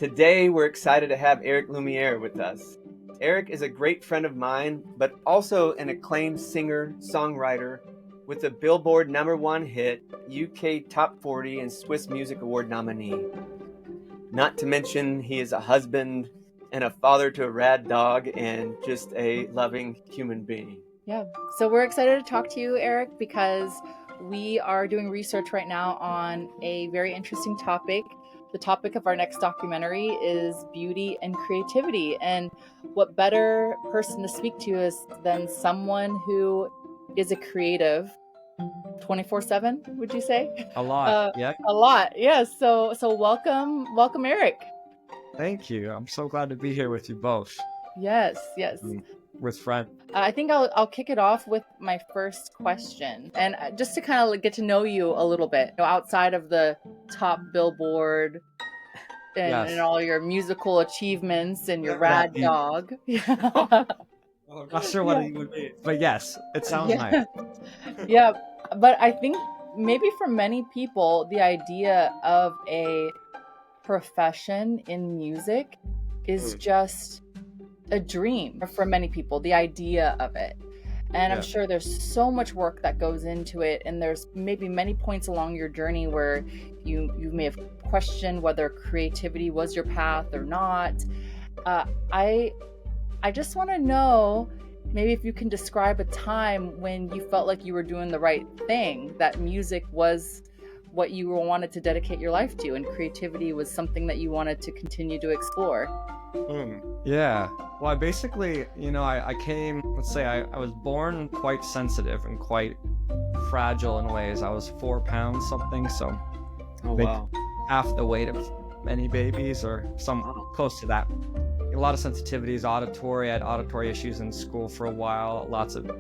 Today, we're excited to have Eric Lumiere with us. Eric is a great friend of mine, but also an acclaimed singer-songwriter with a Billboard #1 hit, UK Top 40, and Swiss Music Award nominee. Not to mention, he is a husband and a father to a rad dog and just a loving human being. Yeah. So we're excited to talk to you, Eric, because we are doing research right now on a very interesting topic. The topic of our next documentary is beauty and creativity. And what better person to speak to is than someone who is a creative 24/7, would you say? A lot, yeah. A lot. Yes. So welcome, Eric. Thank you. I'm so glad to be here with you both. Yes. With friends. I think I'll kick it off with my first question, and just to kind of get to know you a little bit, outside of the top Billboard and all your musical achievements and your rad dog. I'm not sure what it would be, but yes, it sounds nice. Yeah, but I think maybe for many people, the idea of a profession in music is just a dream for many people, the idea of it. And I'm sure there's so much work that goes into it, and there's maybe many points along your journey where you may have questioned whether creativity was your path or not. I just want to know, maybe if you can describe a time when you felt like you were doing the right thing, that music was what you wanted to dedicate your life to, and creativity was something that you wanted to continue to explore. Yeah. Well, I basically, I came, let's say I was born quite sensitive and quite fragile in ways. I was 4 pounds something, so half the weight of many babies, or close to that. A lot of sensitivities, I had auditory issues in school for a while,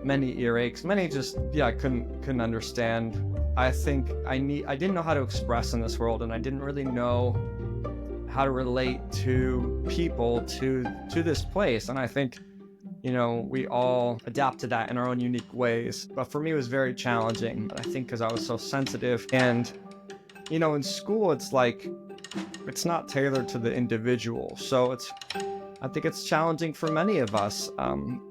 many earaches, I couldn't understand. I think I didn't know how to express in this world, and I didn't really know how to relate to people, to this place. And I think, we all adapt to that in our own unique ways. But for me, it was very challenging, I think, because I was so sensitive. And, in school, it's like, it's not tailored to the individual. So I think it's challenging for many of us,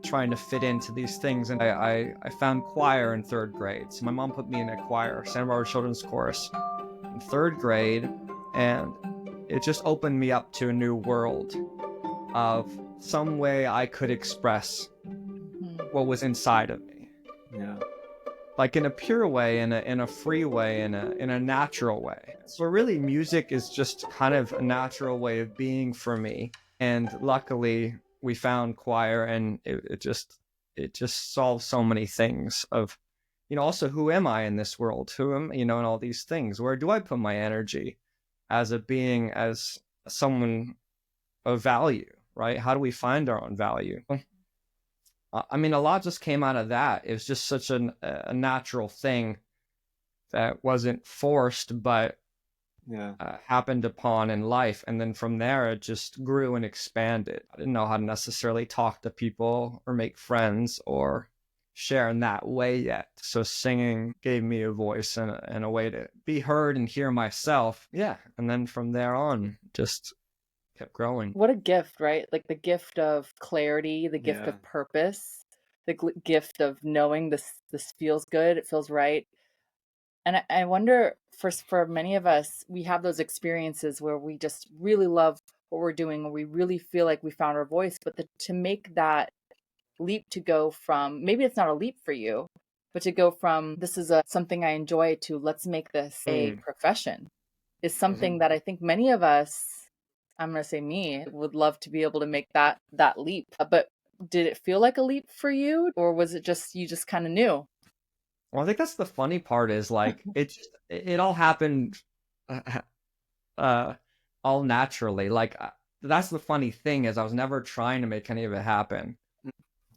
trying to fit into these things. And I found choir in 3rd grade. So my mom put me in a choir, Santa Barbara Children's Chorus, in 3rd grade. And it just opened me up to a new world of some way I could express what was inside of me. Yeah. Like in a pure way, in a free way, in a natural way. So really, music is just kind of a natural way of being for me. And luckily, we found choir, and it just solves so many things of, also, who am I in this world? Who am, and all these things. Where do I put my energy as a being, as someone of value, right? How do we find our own value? I mean, a lot just came out of that. It was just such a natural thing that wasn't forced, but happened upon in life. And then from there, it just grew and expanded. I didn't know how to necessarily talk to people or make friends or share in that way yet. So singing gave me a voice and a way to be heard and hear myself. Yeah. And then from there on, just kept growing. What a gift, right? Like the gift of clarity, the gift of purpose, the gift of knowing this feels good, it feels right. And I wonder, for many of us, we have those experiences where we just really love what we're doing, or we really feel like we found our voice. But to make that leap, to go from, maybe it's not a leap for you, but to go from this is something I enjoy to let's make this a profession, is something that I think many of us, I'm going to say me, would love to be able to make that leap. But did it feel like a leap for you, or was it just, you just kind of knew? Well, I think that's the funny part, is like, it all happened all naturally. Like, that's the funny thing, is I was never trying to make any of it happen.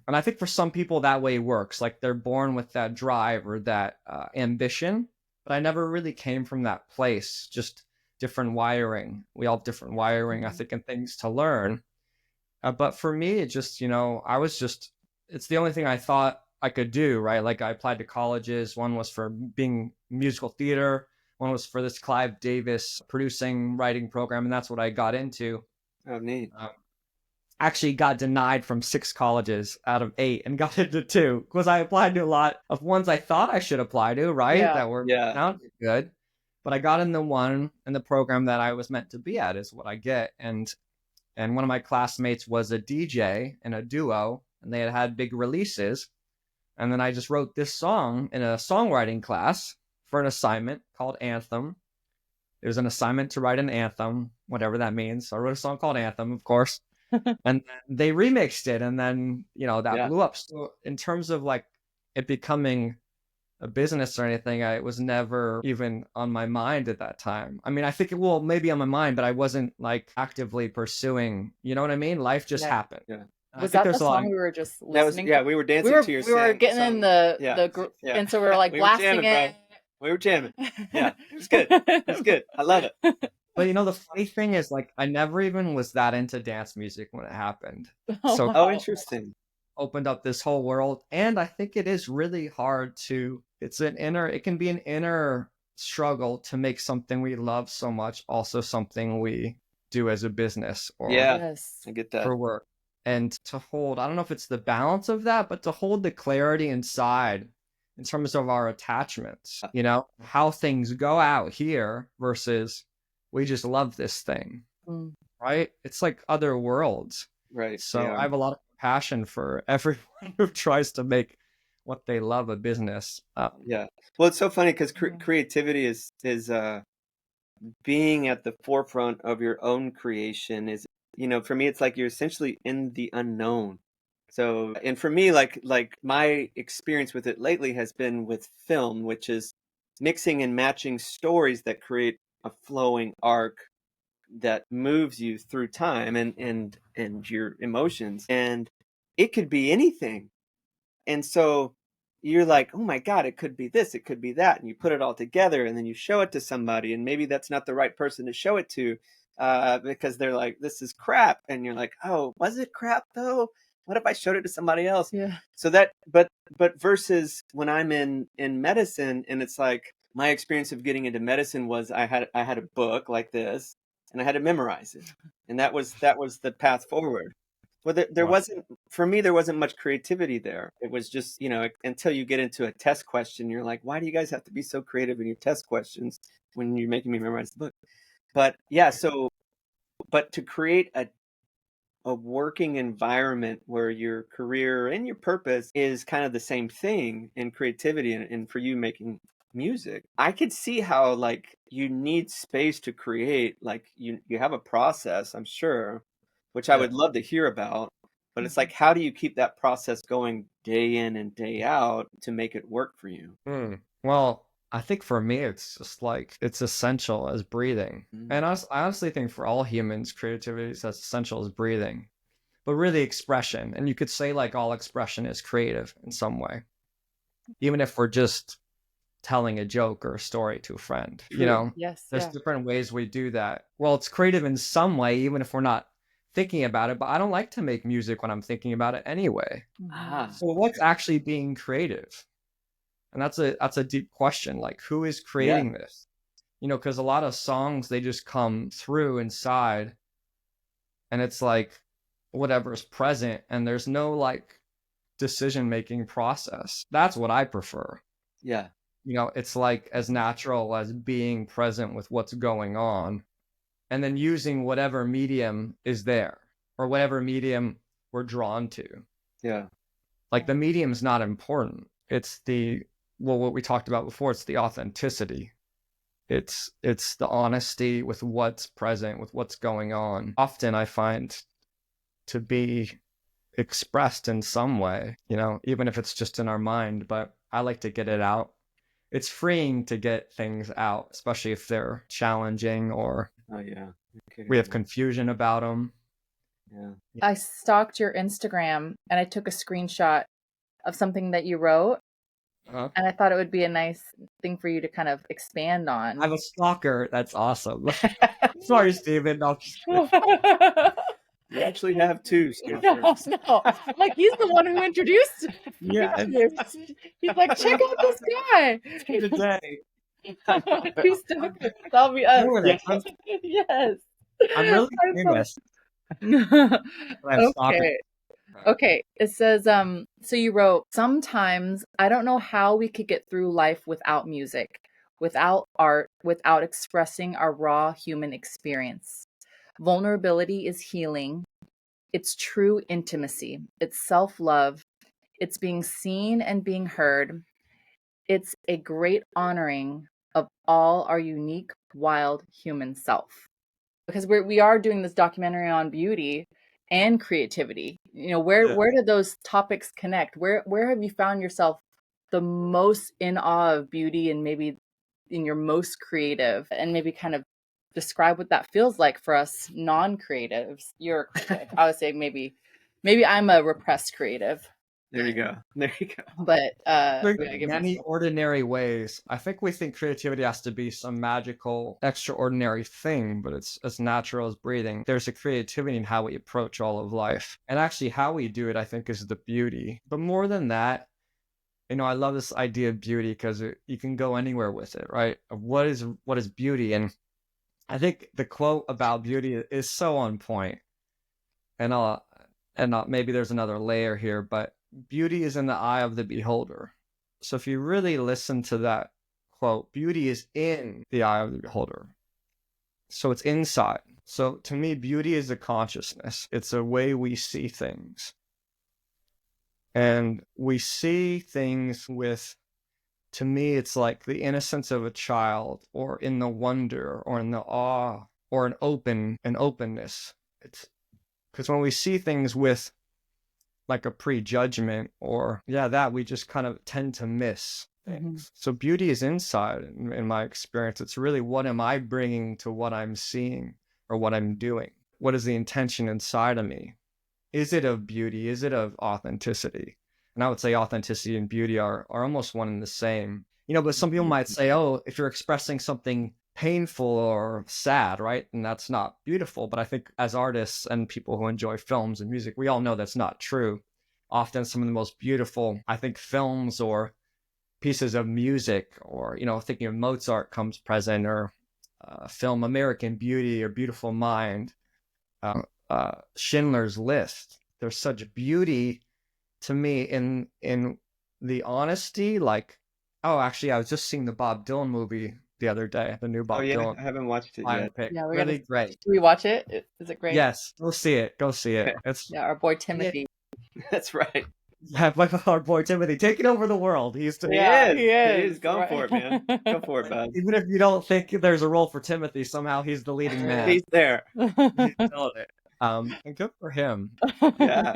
And I think for some people that way works, like they're born with that drive or that ambition, but I never really came from that place, just different wiring. We all have different wiring, I think, and things to learn. But for me, it just, it's the only thing I thought I could do, right? Like I applied to colleges. One was for being musical theater. One was for this Clive Davis producing writing program, and that's what I got into. Oh, neat. Actually got denied from 6 colleges out of 8 and got into 2 because I applied to a lot of ones I thought I should apply to, right? Yeah. That were sounded good. But I got in the one in the program that I was meant to be at is what I get. And one of my classmates was a DJ in a duo, and they had big releases. And then I just wrote this song in a songwriting class for an assignment called Anthem. It was an assignment to write an anthem, whatever that means. So I wrote a song called Anthem, of course. And they remixed it, and then that blew up. So in terms of like it becoming a business or anything, it was never even on my mind at that time. I mean, I think it will maybe on my mind, but I wasn't like actively pursuing, you know what I mean? Life just happened. Yeah. Was that the song we were just listening to? We were dancing to your We were getting song. in the group, and so we were like blasting it. We were jamming. Yeah, it was good. It was good. I love it. But the funny thing is, like, I never even was that into dance music when it happened. Oh, interesting. Opened up this whole world, and I think it is really hard to. It can be an inner struggle to make something we love so much also something we do as a business or I get that for work, and to hold. I don't know if it's the balance of that, but to hold the clarity inside in terms of our attachments. How things go out here versus. We just love this thing, right? It's like other worlds. Right. So I have a lot of passion for everyone who tries to make what they love a business. Yeah. Well, it's so funny because creativity is being at the forefront of your own creation is, for me, it's like you're essentially in the unknown. So, and for me, like my experience with it lately has been with film, which is mixing and matching stories that create a flowing arc that moves you through time and your emotions, and it could be anything. And so you're like, oh my God, it could be this, it could be that, and you put it all together, and then you show it to somebody, and maybe that's not the right person to show it to because they're like, this is crap, and you're like, oh, was it crap though? What if I showed it to somebody else? Yeah. So that, but versus when I'm in medicine, and it's like, my experience of getting into medicine was I had a book like this, and I had to memorize it, and that was the path forward. Well, there wasn't, for me, there wasn't much creativity there. It was just, until you get into a test question, you're like, why do you guys have to be so creative in your test questions when you're making me memorize the book? But yeah, but to create a working environment where your career and your purpose is kind of the same thing in creativity and for you making music, I could see how like you need space to create. Like you have a process, I'm sure, which I would love to hear about, but it's like, how do you keep that process going day in and day out to make it work for you? Well, I think for me it's just like it's essential as breathing. And I honestly think for all humans, creativity is as essential as breathing, but really expression. And you could say like all expression is creative in some way, even if we're just telling a joke or a story to a friend. There's different ways we do that. Well, it's creative in some way, even if we're not thinking about it, but I don't like to make music when I'm thinking about it anyway. So what's actually being creative? And that's a deep question. Like, who is creating this? Because a lot of songs, they just come through inside, and it's like whatever's present, and there's no like decision-making process. That's what I prefer. Yeah. It's like as natural as being present with what's going on, and then using whatever medium is there or whatever medium we're drawn to. Yeah. Like the medium's not important. It's what we talked about before. It's the authenticity. It's the honesty with what's present, with what's going on. Often I find to be expressed in some way, even if it's just in our mind, but I like to get it out. It's freeing to get things out, especially if they're challenging or we have confusion about them. Yeah. I stalked your Instagram and I took a screenshot of something that you wrote. And I thought it would be a nice thing for you to kind of expand on. I'm a stalker. That's awesome. Sorry, Steven. You actually have two. No. I'm like, he's the one who introduced. Yeah. He's like, check out this guy. Today. Who's talking? That'll be us. Doing Yeah. it. Yes. I'm really I'm doing this. so- I'm stopping. Okay. Okay. It says, so you wrote, sometimes I don't know how we could get through life without music, without art, without expressing our raw human experience. Vulnerability is healing. It's true intimacy. It's self-love. It's being seen and being heard. It's a great honoring of all our unique, wild human self. Because we are doing this documentary on beauty and creativity. You know, Yeah. where do those topics connect? Where have you found yourself the most in awe of beauty and maybe in your most creative, and maybe kind of describe what that feels like for us non-creatives? You're a creative. I would say maybe I'm a repressed creative, There you go. There you go. but There's yeah, give many myself. ordinary ways. I think we think creativity has to be some magical, extraordinary thing, but it's as natural as breathing. There's a creativity in how we approach all of life. And actually, how we do it, I think, is the beauty. But more than that, I love this idea of beauty because you can go anywhere with it, right? What is beauty? And I think the quote about beauty is so on point. And maybe there's another layer here, but beauty is in the eye of the beholder. So if you really listen to that quote, beauty is in the eye of the beholder. So it's inside. So to me, beauty is a consciousness. It's a way we see things. And we see things with, to me, it's like the innocence of a child, or in the wonder, or in the awe, or an openness. It's because when we see things with like a prejudgment, or that we just kind of tend to miss things. So beauty is inside. In my experience, it's really, what am I bringing to what I'm seeing or what I'm doing? What is the intention inside of me? Is it of beauty? Is it of authenticity? And I would say authenticity and beauty are almost one and the same. But some people might say, oh, if you're expressing something painful or sad, right? And that's not beautiful. But I think as artists and people who enjoy films and music, we all know that's not true. Often some of the most beautiful, I think, films or pieces of music, or, thinking of Mozart comes present, or film American Beauty or Beautiful Mind, Schindler's List. There's such beauty to me in the honesty. Like, oh, actually, I was just seeing the Bob Dylan movie the other day, the new Bob Dylan I haven't watched it yet. biopic. Yeah, we're Really gonna. great. Do we watch it? Is it great? Yes, go see it. Go see it. Okay. It's Yeah, our boy Timothy. That's right. our boy Timothy taking over the world. He He is. is. Go for it, man. Go for it, bud. even if you don't think there's a role for Timothy, somehow he's the leading man. He's there. He's doing it. And good for him. Yeah.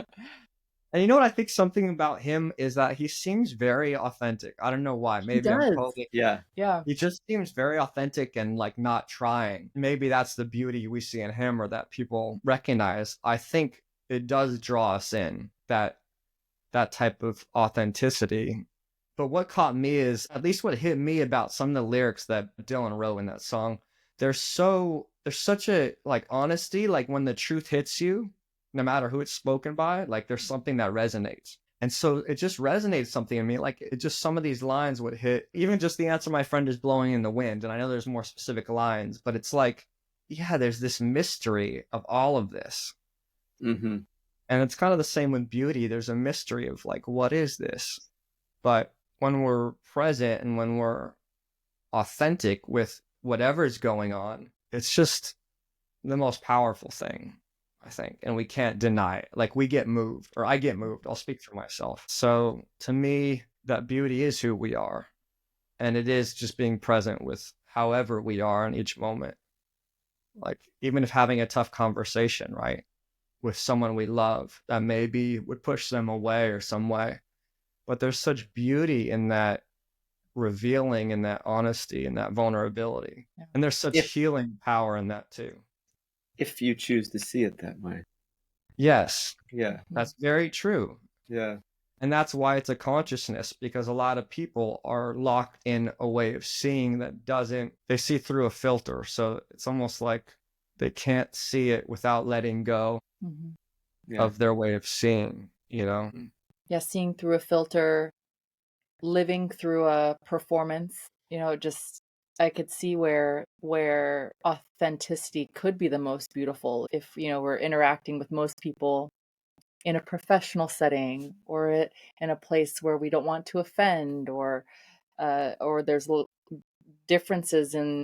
And you know what I think something about him is that he seems very authentic. I don't know why. Maybe I'm does. totally. Yeah. Yeah. He just seems very authentic and like not trying. Maybe that's the beauty we see in him, or that people recognize. I think it does draw us in, that type of authenticity. But what caught me is, at least what hit me about some of the lyrics that Dylan wrote in that song, there's such a like honesty, like when the truth hits you, no matter who it's spoken by, like there's something that resonates. And so it just resonates something in me. Like, it just, some of these lines would hit, even just the answer my friend is blowing in the wind. And I know there's more specific lines, but it's like, yeah, there's this mystery of all of this. Mm-hmm. And it's kind of the same with beauty. There's a mystery of like, what is this? But when we're present and when we're authentic with whatever's going on, it's just the most powerful thing, I think. And we can't deny it. Like, we get moved, or I get moved. I'll speak for myself. So to me, that beauty is who we are. And it is just being present with however we are in each moment. Like, even if having a tough conversation, right, with someone we love that maybe would push them away or some way. But there's such beauty in that revealing, in that honesty, in that vulnerability. Yeah. And there's such healing power in that too. If you choose to see it that way. Yes. Yeah. That's very true. Yeah. And that's why it's a consciousness, because a lot of people are locked in a way of seeing that they see through a filter. So it's almost like they can't see it without letting go of their way of seeing, Yeah, seeing through a filter, living through a performance, just I could see where authenticity could be the most beautiful if, we're interacting with most people in a professional setting, or in a place where we don't want to offend, or there's differences in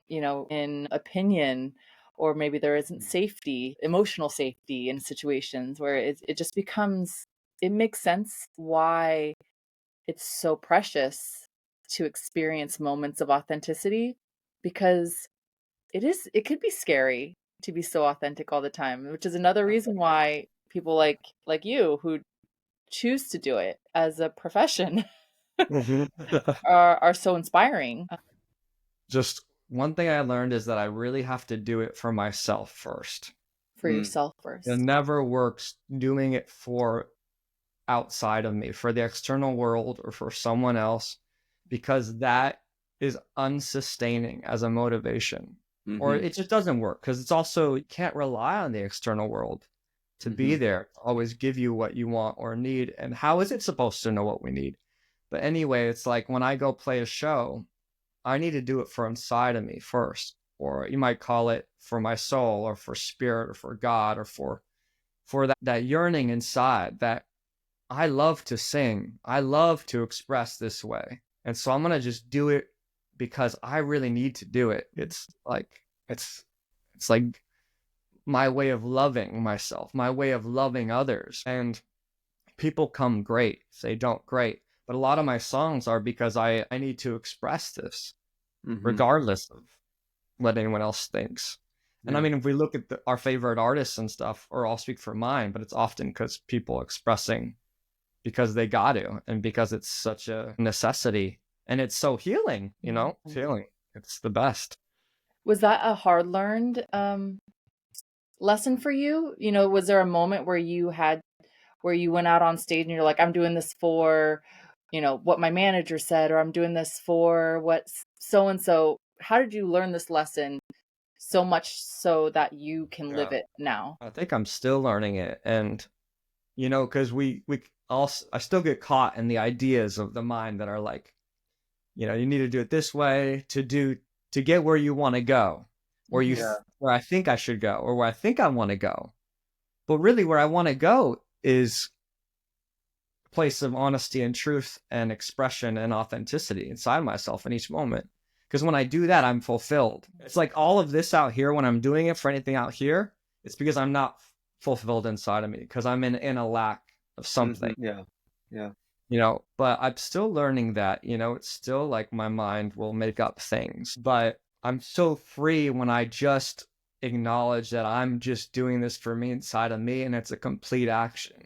opinion, or maybe there isn't safety, emotional safety in situations where it just becomes, it makes sense why it's so precious to experience moments of authenticity, because it could be scary to be so authentic all the time, which is another reason why people like you, who choose to do it as a profession, are so inspiring. Just one thing I learned is that I really have to do it for myself first. For yourself first. It never works doing it for outside of me, for the external world or for someone else, because that is unsustaining as a motivation. Or it just doesn't work, because it's also, you can't rely on the external world to be there, to always give you what you want or need. And how is it supposed to know what we need? But anyway, it's like when I go play a show, I need to do it for inside of me first, or you might call it for my soul, or for spirit, or for God, or for that yearning inside that I love to sing. I love to express this way. And so I'm going to just do it because I really need to do it. It's like my way of loving myself, my way of loving others. And people come great, say don't great. But a lot of my songs are because I need to express this, regardless of what anyone else thinks. And I mean, if we look at our favorite artists and stuff, or I'll speak for mine, but it's often because people expressing because they got to, and because it's such a necessity, and it's so healing, it's healing. It's the best. Was that a hard learned lesson for you? Was there a moment where you went out on stage and you're like, I'm doing this for, what my manager said, or I'm doing this for what so and so? How did you learn this lesson so much so that you can live it now? I think I'm still learning it, and because I still get caught in the ideas of the mind that are like, you need to do it this way to get where you want to go, or where I think I should go, or where I think I want to go. But really, where I want to go is a place of honesty and truth and expression and authenticity inside myself in each moment. Because when I do that, I'm fulfilled. It's like all of this out here, when I'm doing it for anything out here, it's because I'm not fulfilled inside of me, because I'm in a lack of something. But I'm still learning that, it's still like my mind will make up things, but I'm so free when I just acknowledge that I'm just doing this for me inside of me, and it's a complete action.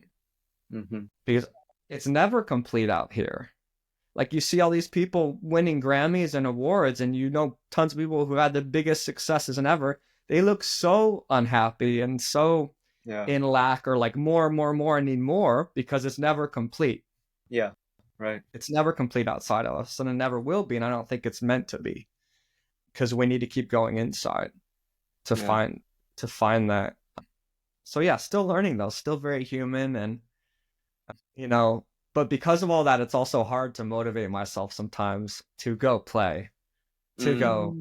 Because it's never complete out here. Like, you see all these people winning Grammys and awards, and tons of people who had the biggest successes and ever, they look so unhappy and so in lack, or like more and need more, because it's never complete. Yeah, right. It's never complete outside of us, and it never will be, and I don't think it's meant to be, because we need to keep going inside to find that. So yeah, still learning though, still very human, and but because of all that, it's also hard to motivate myself sometimes to go play, go,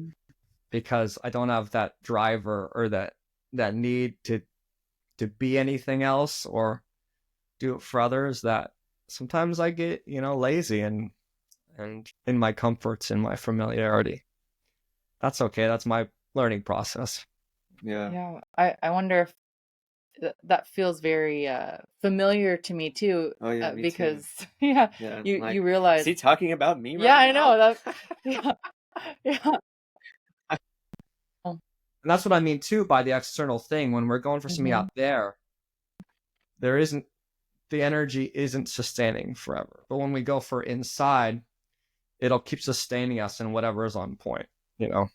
because I don't have that driver, or that need to be anything else or do it for others, that sometimes I get, lazy and in my comforts, in my familiarity. That's okay. That's my learning process. Yeah. I wonder if that feels very familiar to me too. Oh yeah, me because too. you realize. Is he talking about me right now? I know that. Yeah. And that's what I mean too by the external thing. When we're going for something out there, the energy isn't sustaining forever. But when we go for inside, it'll keep sustaining us in whatever is on point, Yeah.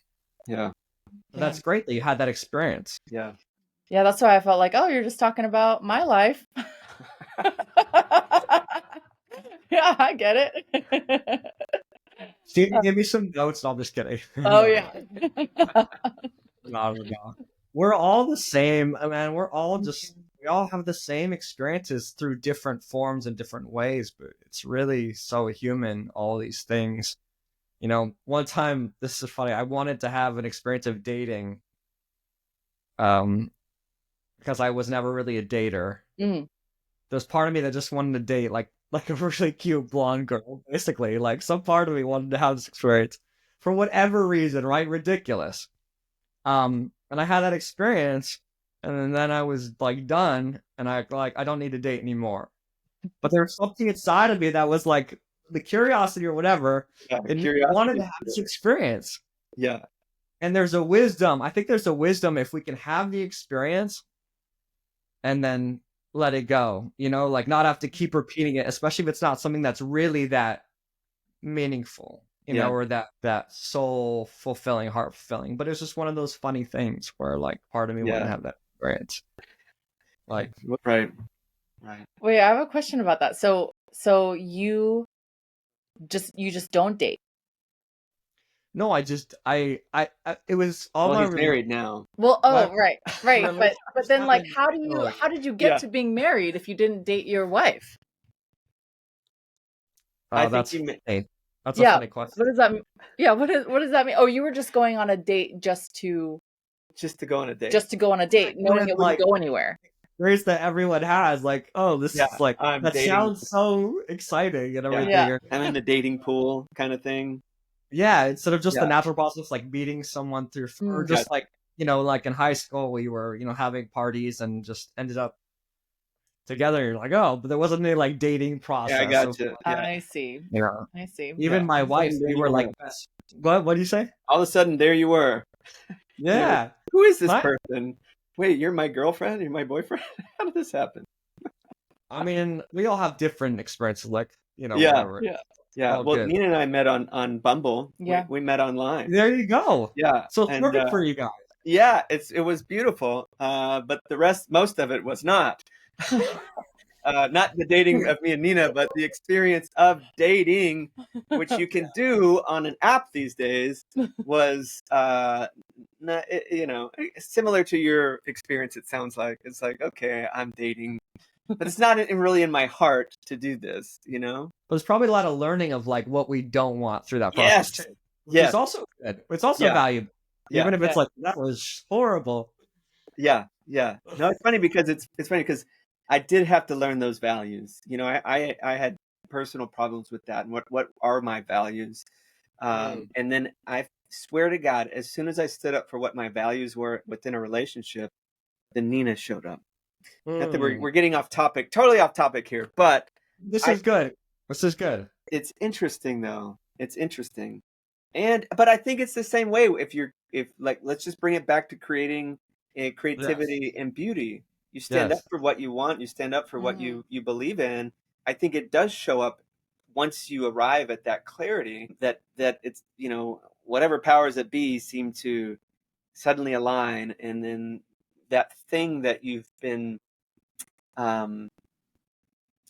But that's great that you had that experience. Yeah, that's why I felt like, oh, you're just talking about my life. Yeah, I get it. So you can give me some notes. No, I'm just kidding. Oh yeah. No. We're all the same, man. We all have the same experiences through different forms and different ways, but it's really so human, all these things. One time, this is funny, I wanted to have an experience of dating, because I was never really a dater. Mm. There's part of me that just wanted to date like a really cute blonde girl, basically. Like some part of me wanted to have this experience for whatever reason, right? Ridiculous. And I had that experience, and then I was like done, and I don't need to date anymore. But there was something inside of me that was like the curiosity or whatever, Yeah, and wanted curiosity. to have this experience. Yeah. And there's a wisdom. I think there's a wisdom if we can have the experience and then let it go, like not have to keep repeating it, especially if it's not something that's really that meaningful, Yeah. or that soul fulfilling, heart fulfilling. But it's just one of those funny things where like part of me wouldn't Yeah. have that experience. Like, Right. Right. Wait, I have a question about that. So you just don't date. no, it was all Well, my he's married now. Well, oh, What? right. But then like how did you get Yeah. to being married if you didn't date your wife? I think That's you funny. That's a Yeah. funny question. What does that mean? Yeah, what does that mean? Oh, you were just going on a date just to go on a date. go on a date, knowing it wouldn't go anywhere. Experience that everyone has, like, oh, this Yeah, is like I'm that dating. sounds so exciting and everything. Yeah. I'm in the dating pool kind of thing. Yeah, instead of just the Yeah. natural process, like meeting someone through, or Mm. just like, like in high school, we were, having parties and just ended up together. You're like, oh, but there wasn't any like dating process. Yeah, I got you. Yeah. I see. Yeah. I see. Even Yeah. my wife, There we you were like were. best. What do you say? All of a sudden, there you were. Yeah. Who is this What? person? Wait, you're my girlfriend? You're my boyfriend? How did this happen? I mean, we all have different experiences, like, Yeah. whatever. Yeah. All Well, good. Nina and I met on Bumble. Yeah. We met online. There you go. Yeah. So it's And perfect for you guys. yeah, it was beautiful. But most of it was not. Not the dating of me and Nina, but the experience of dating, which you can do on an app these days, was similar to your experience. It sounds like it's like, okay, I'm dating, but it's not really in my heart to do this. But there's probably a lot of learning of like what we don't want through that process Yes. too. Which is also good. It's also valuable. Even if it's like, that was horrible. Yeah. No, it's funny because I did have to learn those values. I had personal problems with that, and what are my values? And then I swear to God, as soon as I stood up for what my values were within a relationship, then Nina showed up. Not that we're getting off topic, totally off topic here, but This is good. It's interesting though. It's interesting. But I think it's the same way if like, let's just bring it back to creating creativity and beauty. You stand up for what you want, you stand up for what you believe in. I think it does show up once you arrive at that clarity that it's, whatever powers that be seem to suddenly align, and then that thing that you've been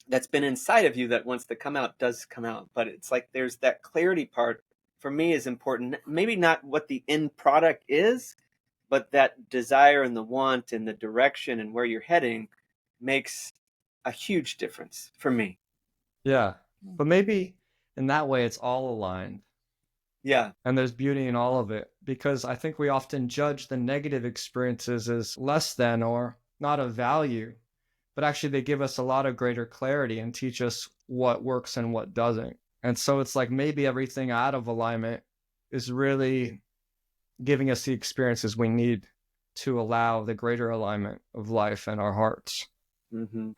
that's been inside of you that wants to come out does come out. But it's like there's that clarity part for me is important. Maybe not what the end product is, but that desire and the want and the direction and where you're heading makes a huge difference for me. Yeah. But maybe in that way it's all aligned. Yeah. And there's beauty in all of it, because I think we often judge the negative experiences as less than or not of value, but actually they give us a lot of greater clarity and teach us what works and what doesn't. And so it's like maybe everything out of alignment is really giving us the experiences we need to allow the greater alignment of life and our hearts. Mm-hmm.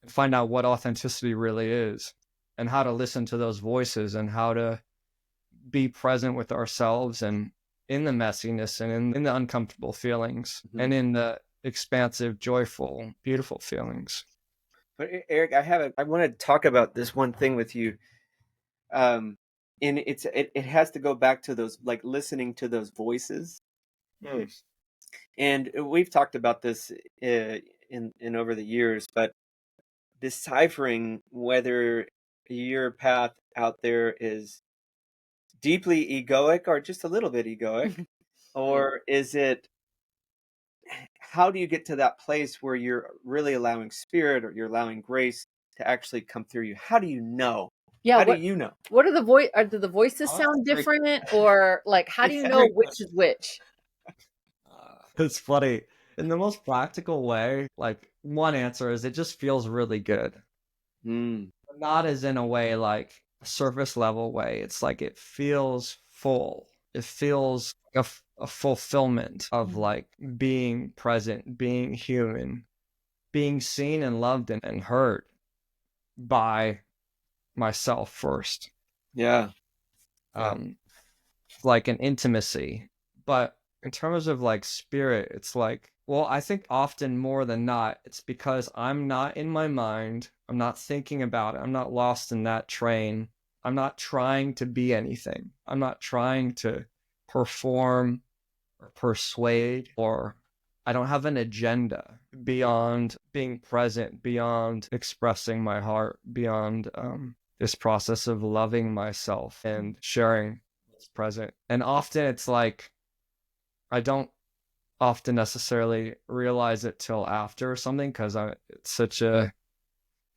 And find out what authenticity really is, and how to listen to those voices, and how to be present with ourselves, and in the messiness, and in the uncomfortable feelings, and in the expansive, joyful, beautiful feelings. But Eric, I want to talk about this one thing with you. And it has to go back to those, like, listening to those voices. And we've talked about this in over the years, but deciphering whether your path out there is deeply egoic or just a little bit egoic, or is it, how do you get to that place where you're really allowing spirit, or you're allowing grace to actually come through you? How do you know? Yeah, How do you know? what are do the voices Oh, sound that's different, or like how do you know which is which? It's funny. In the most practical way, like one answer is it just feels really good. Mm, Not as in a way like a surface level way. It's like it feels full. It feels like a fulfillment of like being present, being human, being seen and loved and heard by myself first. yeah. Yeah. Um, like an intimacy. But in terms of like spirit, it's like, well, I think often more than not, it's because I'm not in my mind. I'm not thinking about it. I'm not lost in that train. I'm not trying to be anything. I'm not trying to perform or persuade, or I don't have an agenda beyond being present, beyond expressing my heart, beyond this process of loving myself and sharing what's present. And often it's like I don't often necessarily realize it till after or something because it's such a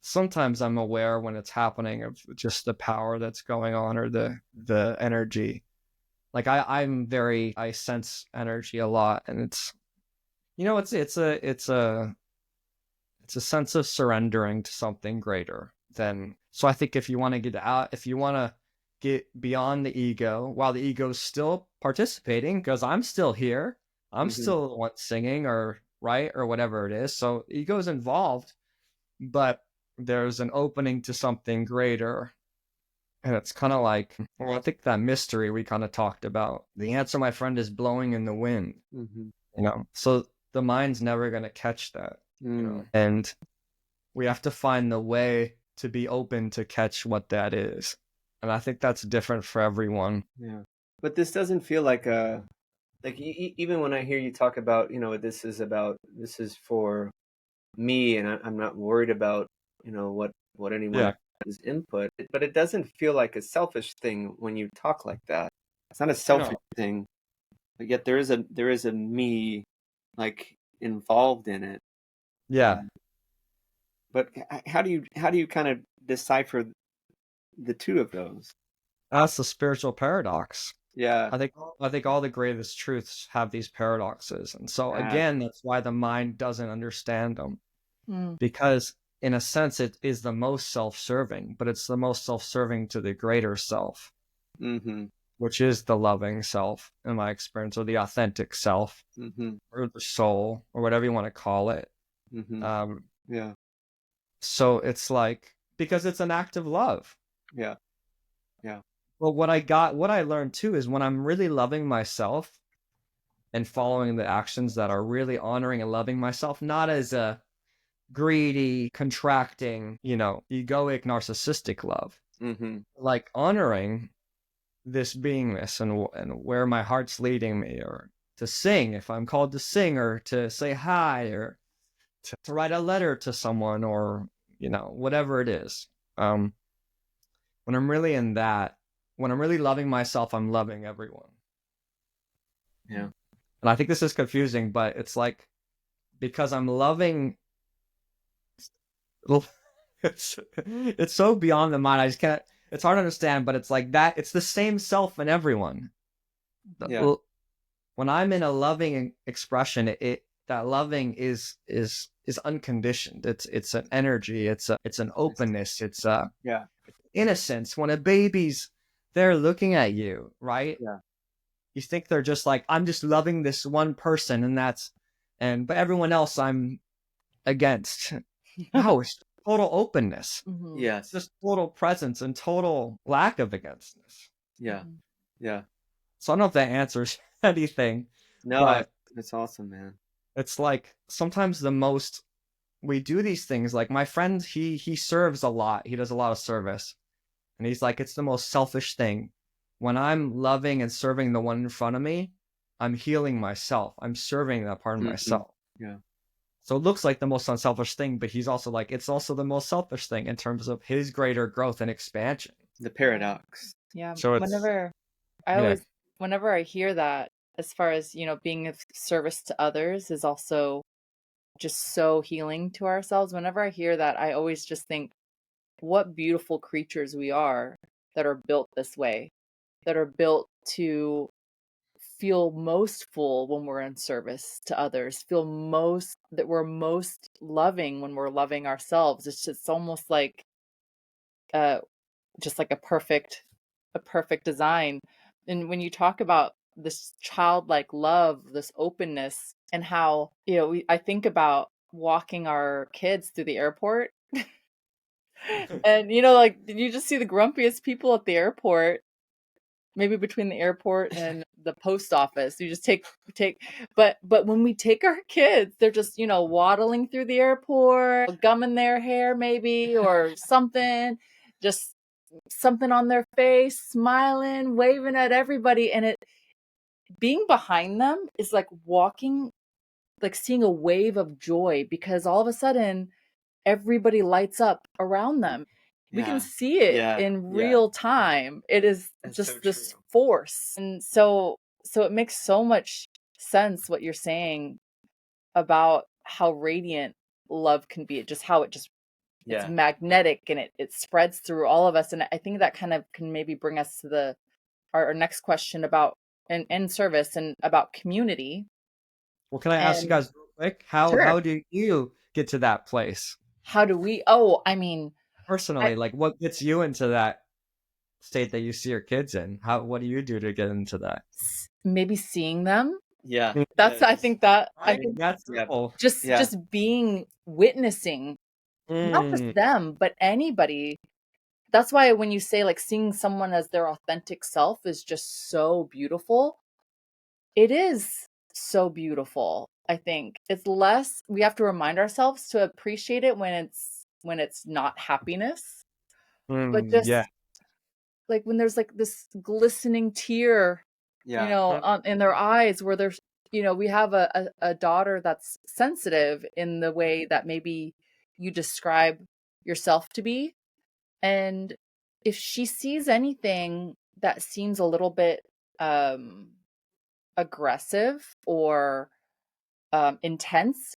sometimes I'm aware when it's happening of just the power that's going on or the energy. Like I sense energy a lot, and it's it's a sense of surrendering to something greater than. So I think if you want to get out, if you want to get beyond the ego, while the ego's still participating, because I'm still here, I'm Mm-hmm. still the one singing or right or whatever it is. So ego's involved, but there's an opening to something greater. And it's kind of like, well, I think that mystery we kind of talked about. The answer, my friend, is blowing in the wind. Mm-hmm. So the mind's never going to catch that, Mm. and we have to find the way to be open to catch what that is. And I think that's different for everyone. Yeah. But this doesn't feel like even when I hear you talk about, this is for me, and I'm not worried about, what anyone Yeah. else's input, but it doesn't feel like a selfish thing when you talk like that. It's not a I selfish know. thing, but yet there is a me like involved in it. Yeah. But how do you kind of decipher the two of those? That's the spiritual paradox. Yeah. I think all the greatest truths have these paradoxes. And so Ah, again, that's why the mind doesn't understand them. Mm. Because in a sense it is the most self-serving, but it's the most self-serving to the greater self, mm-hmm. which is the loving self in my experience, or the authentic self, Mm-hmm. or the soul, or whatever you want to call it. Mm-hmm. Um, Yeah. so it's like, because it's an act of love. Yeah. Yeah. Well, what I learned too is when I'm really loving myself and following the actions that are really honoring and loving myself, not as a greedy, contracting, egoic, narcissistic love, Mm-hmm. like honoring this beingness and where my heart's leading me, or to sing if I'm called to sing, or to say hi, or to write a letter to someone, or whatever it is. Um, when I'm really in that, when I'm really loving myself, I'm loving everyone. Yeah. And I think this is confusing, but it's like because I'm loving. It's so beyond the mind. I just can't. It's hard to understand, but it's like that. It's the same self in everyone. Yeah. When I'm in a loving expression, it that loving is unconditioned. It's an energy. It's an openness. It's a Yeah. innocence. When a baby's there looking at you, right? Yeah. You think they're just like, I'm just loving this one person, but everyone else I'm against. No, it's total openness. Mhm. Yes. Just total presence and total lack of againstness. Yeah. Mhm. Yeah. So I don't know if that answers anything, No, but it's awesome, man. it's like sometimes we do these things. Like my friend, he serves a lot. He does a lot of service. And he's like, it's the most selfish thing. When I'm loving and serving the one in front of me, I'm healing myself. I'm serving that part of Mm-hmm. myself. Yeah. So it looks like the most unselfish thing, but he's also like, it's also the most selfish thing in terms of his greater growth and expansion. The paradox. Yeah. So it's, yeah, Whenever I hear that, as far as, being of service to others is also just so healing to ourselves. Whenever I hear that, I always just think, what beautiful creatures we are that are built this way, that are built to feel most full when we're in service to others, feel most that we're most loving when we're loving ourselves. It's just almost like uh just like a perfect design. And when you talk about this childlike love, this openness, and how, I think about walking our kids through the airport. And like you just see the grumpiest people at the airport, maybe between the airport and the post office. You just take but when we take our kids, they're just, waddling through the airport, gum in their hair maybe, or something, just something on their face, smiling, waving at everybody. And it being behind them is like walking, like seeing a wave of joy, because all of a sudden everybody lights up around them. We can Yeah. see it Yeah. in Yeah. real time. It is That's just so this true. force. And so it makes so much sense what you're saying about how radiant love can be. Just how it's Yeah. magnetic, and it spreads through all of us. And I think that kind of can maybe bring us to our next question about in service and about community. Well, can I ask you And guys real quick, how sure, do you get to that place how do we? Oh, I mean, personally? Like, what gets you into that state that you see your kids in? What do you do to get into that? maybe seeing them. Yeah. That's Yeah. I think that I Right, think that's Yeah. simple. Yeah. just being witnessing not just Mm, them but anybody. That's why when you say like seeing someone as their authentic self is just so beautiful. It is so beautiful. I think it's less, we have to remind ourselves to appreciate it when it's not happiness, but yeah. just like when there's like this glistening tear, Yeah. in their eyes, where there's, we have a daughter that's sensitive in the way that maybe you describe yourself to be. And if she sees anything that seems a little bit um, aggressive or intense,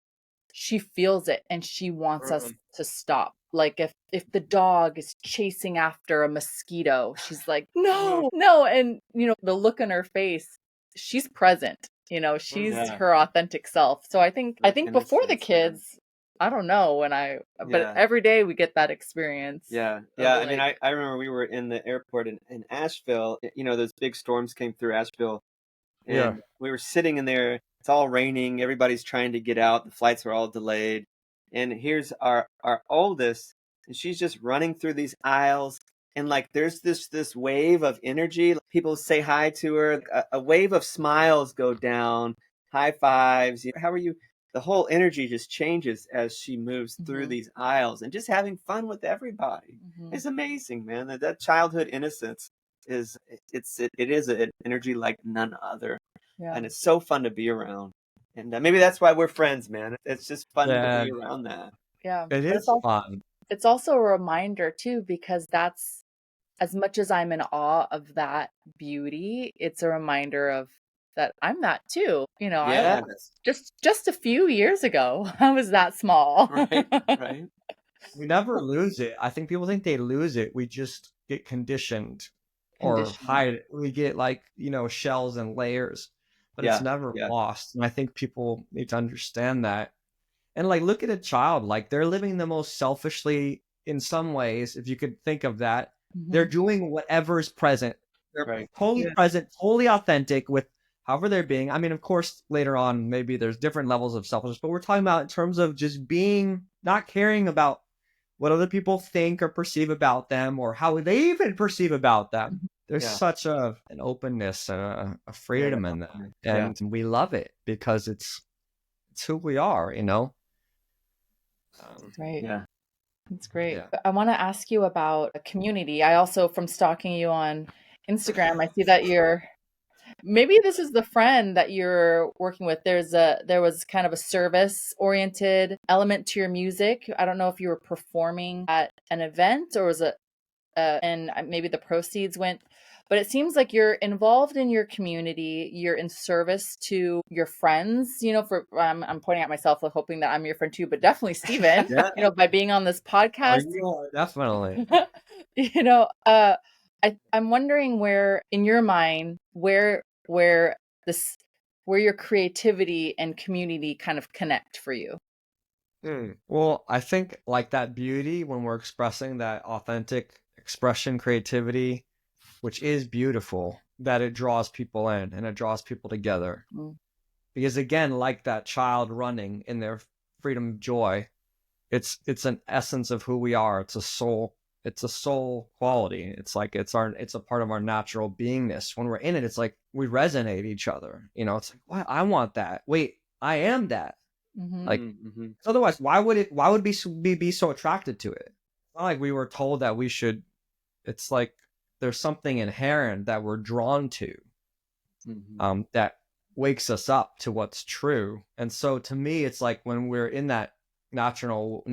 she feels it and she wants us to stop. Like if the dog is chasing after a mosquito, she's like, no, no. And the look on her face, she's present. She's Yeah. her authentic self. So I think before the Innocence, man. kids, I don't know but Yeah. every day we get that experience. Yeah. Of Yeah. I mean, like, I remember we were in the airport in Asheville. Those big storms came through Asheville, Yeah. and we were sitting in there. It's all raining. Everybody's trying to get out. The flights were all delayed. And here's our oldest, and she's just running through these aisles. And like there's this wave of energy. People say hi to her. A wave of smiles go down, high fives. How are you? The whole energy just changes as she moves through mhm, these aisles and just having fun with everybody. mhm. It's amazing, man. That childhood innocence it is an energy like none other, Yeah. and it's so fun to be around. And maybe that's why we're friends, man. It's just fun to Yeah, be around that. Yeah. it But is fun. it's also a reminder too, because that's, as much as I'm in awe of that beauty, it's a reminder of that I'm that too. I Yes. just a few years ago, I was that small. Right. Right. We never lose it. I think people think they lose it. We just get conditioned or Conditioned. hide it. We get like, shells and layers, but it's Yeah. never Yeah. lost. And I think people need to understand that. And like, look at a child, like they're living the most selfishly in some ways, if you could think of that. They're Mhm. doing whatever is present. They're Right. totally Yeah. present, totally authentic with however they're being. I mean, of course, later on, maybe there's different levels of selfishness, but we're talking about in terms of just being, not caring about what other people think or perceive about them or how they even perceive about them. Mhm. There's Yeah. such an openness and a Yeah. freedom in that. Yeah. And we love it because it's who we are, Right. Yeah. That's great. Yeah. But I want to ask you about a community. I also, from stalking you on Instagram, I see that maybe this is the friend that you're working with. There was kind of a service oriented element to your music. I don't know if you were performing at an event or was it and maybe the proceeds went but it seems like you're involved in your community. You're in service to your friends, for I'm pointing at myself, like, hoping that I'm your friend too, but definitely Steven, Yeah. by being on this podcast. You are, definitely. I'm wondering where, in your mind, where your creativity and community kind of connect for you. Well, I think like that beauty when we're expressing that authentic expression, creativity, which is beautiful, that it draws people in and it draws people together. Because again, like that child running in their freedom joy, it's an essence of who we are. It's a soul quality. It's like it's a part of our natural beingness. When we're in it, it's like we resonate each other. It's like, what? I want that. Wait, I am that. Like, otherwise, why would we be so attracted to it? It's not like we were told that we should. It's like there's something inherent that we're drawn to, that wakes us up to what's true. And so to me, it's like when we're in that natural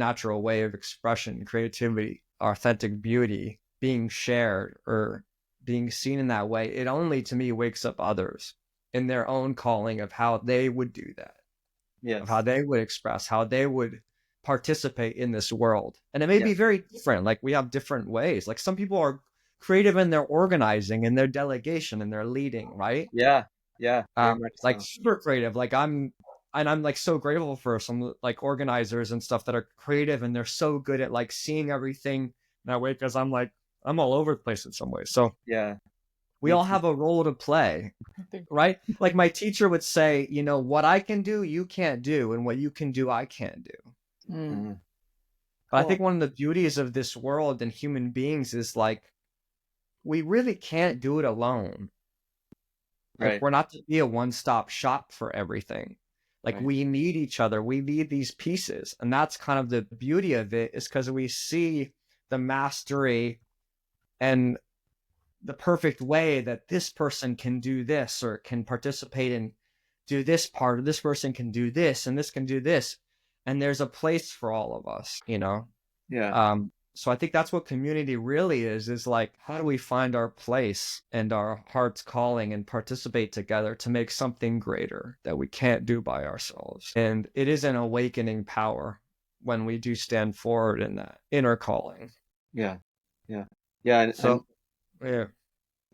way of expression, creativity, authentic beauty being shared or being seen in that way, it only to me wakes up others in their own calling of how they would do that. Yes. Of how they would express, how they would participate in this world. And it may be very different. Like we have different ways. Like some people are creative in their organizing and their delegation and their leading, right? Yeah. Yeah. Like super creative. Like I'm like so grateful for some like organizers and stuff that are creative and they're so good at like seeing everything that way, because I'm all over the place in some ways. So yeah. We all have a role to play, right? Like my teacher would say, what I can do, you can't do, and what you can do, I can't do. But I think one of the beauties of this world and human beings is like, we really can't do it alone. Like we're not to be a one-stop shop for everything. Like we need each other. We need these pieces. And that's kind of the beauty of it, is because we see the mastery and the perfect way that this person can do this or can participate and do this part, or this person can do this and this can do this. And there's a place for all of us, Yeah. So I think that's what community really is like, how do we find our place and our heart's calling and participate together to make something greater that we can't do by ourselves? And it is an awakening power when we do stand forward in that inner calling. Yeah. Yeah. Yeah.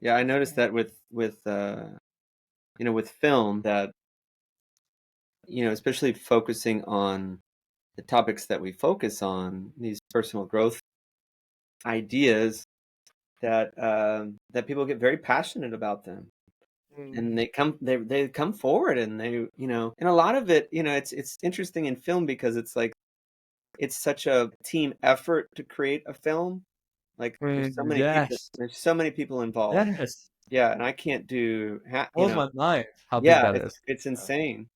Yeah, I noticed that with film, that especially focusing on the topics that we focus on, these personal growth ideas, that people get very passionate about them, and they come forward, and they and a lot of it, it's interesting in film because it's like it's such a team effort to create a film. Like there's so many people involved. Yes. Yeah, and I can't do blows my mind how big that is. It's insane.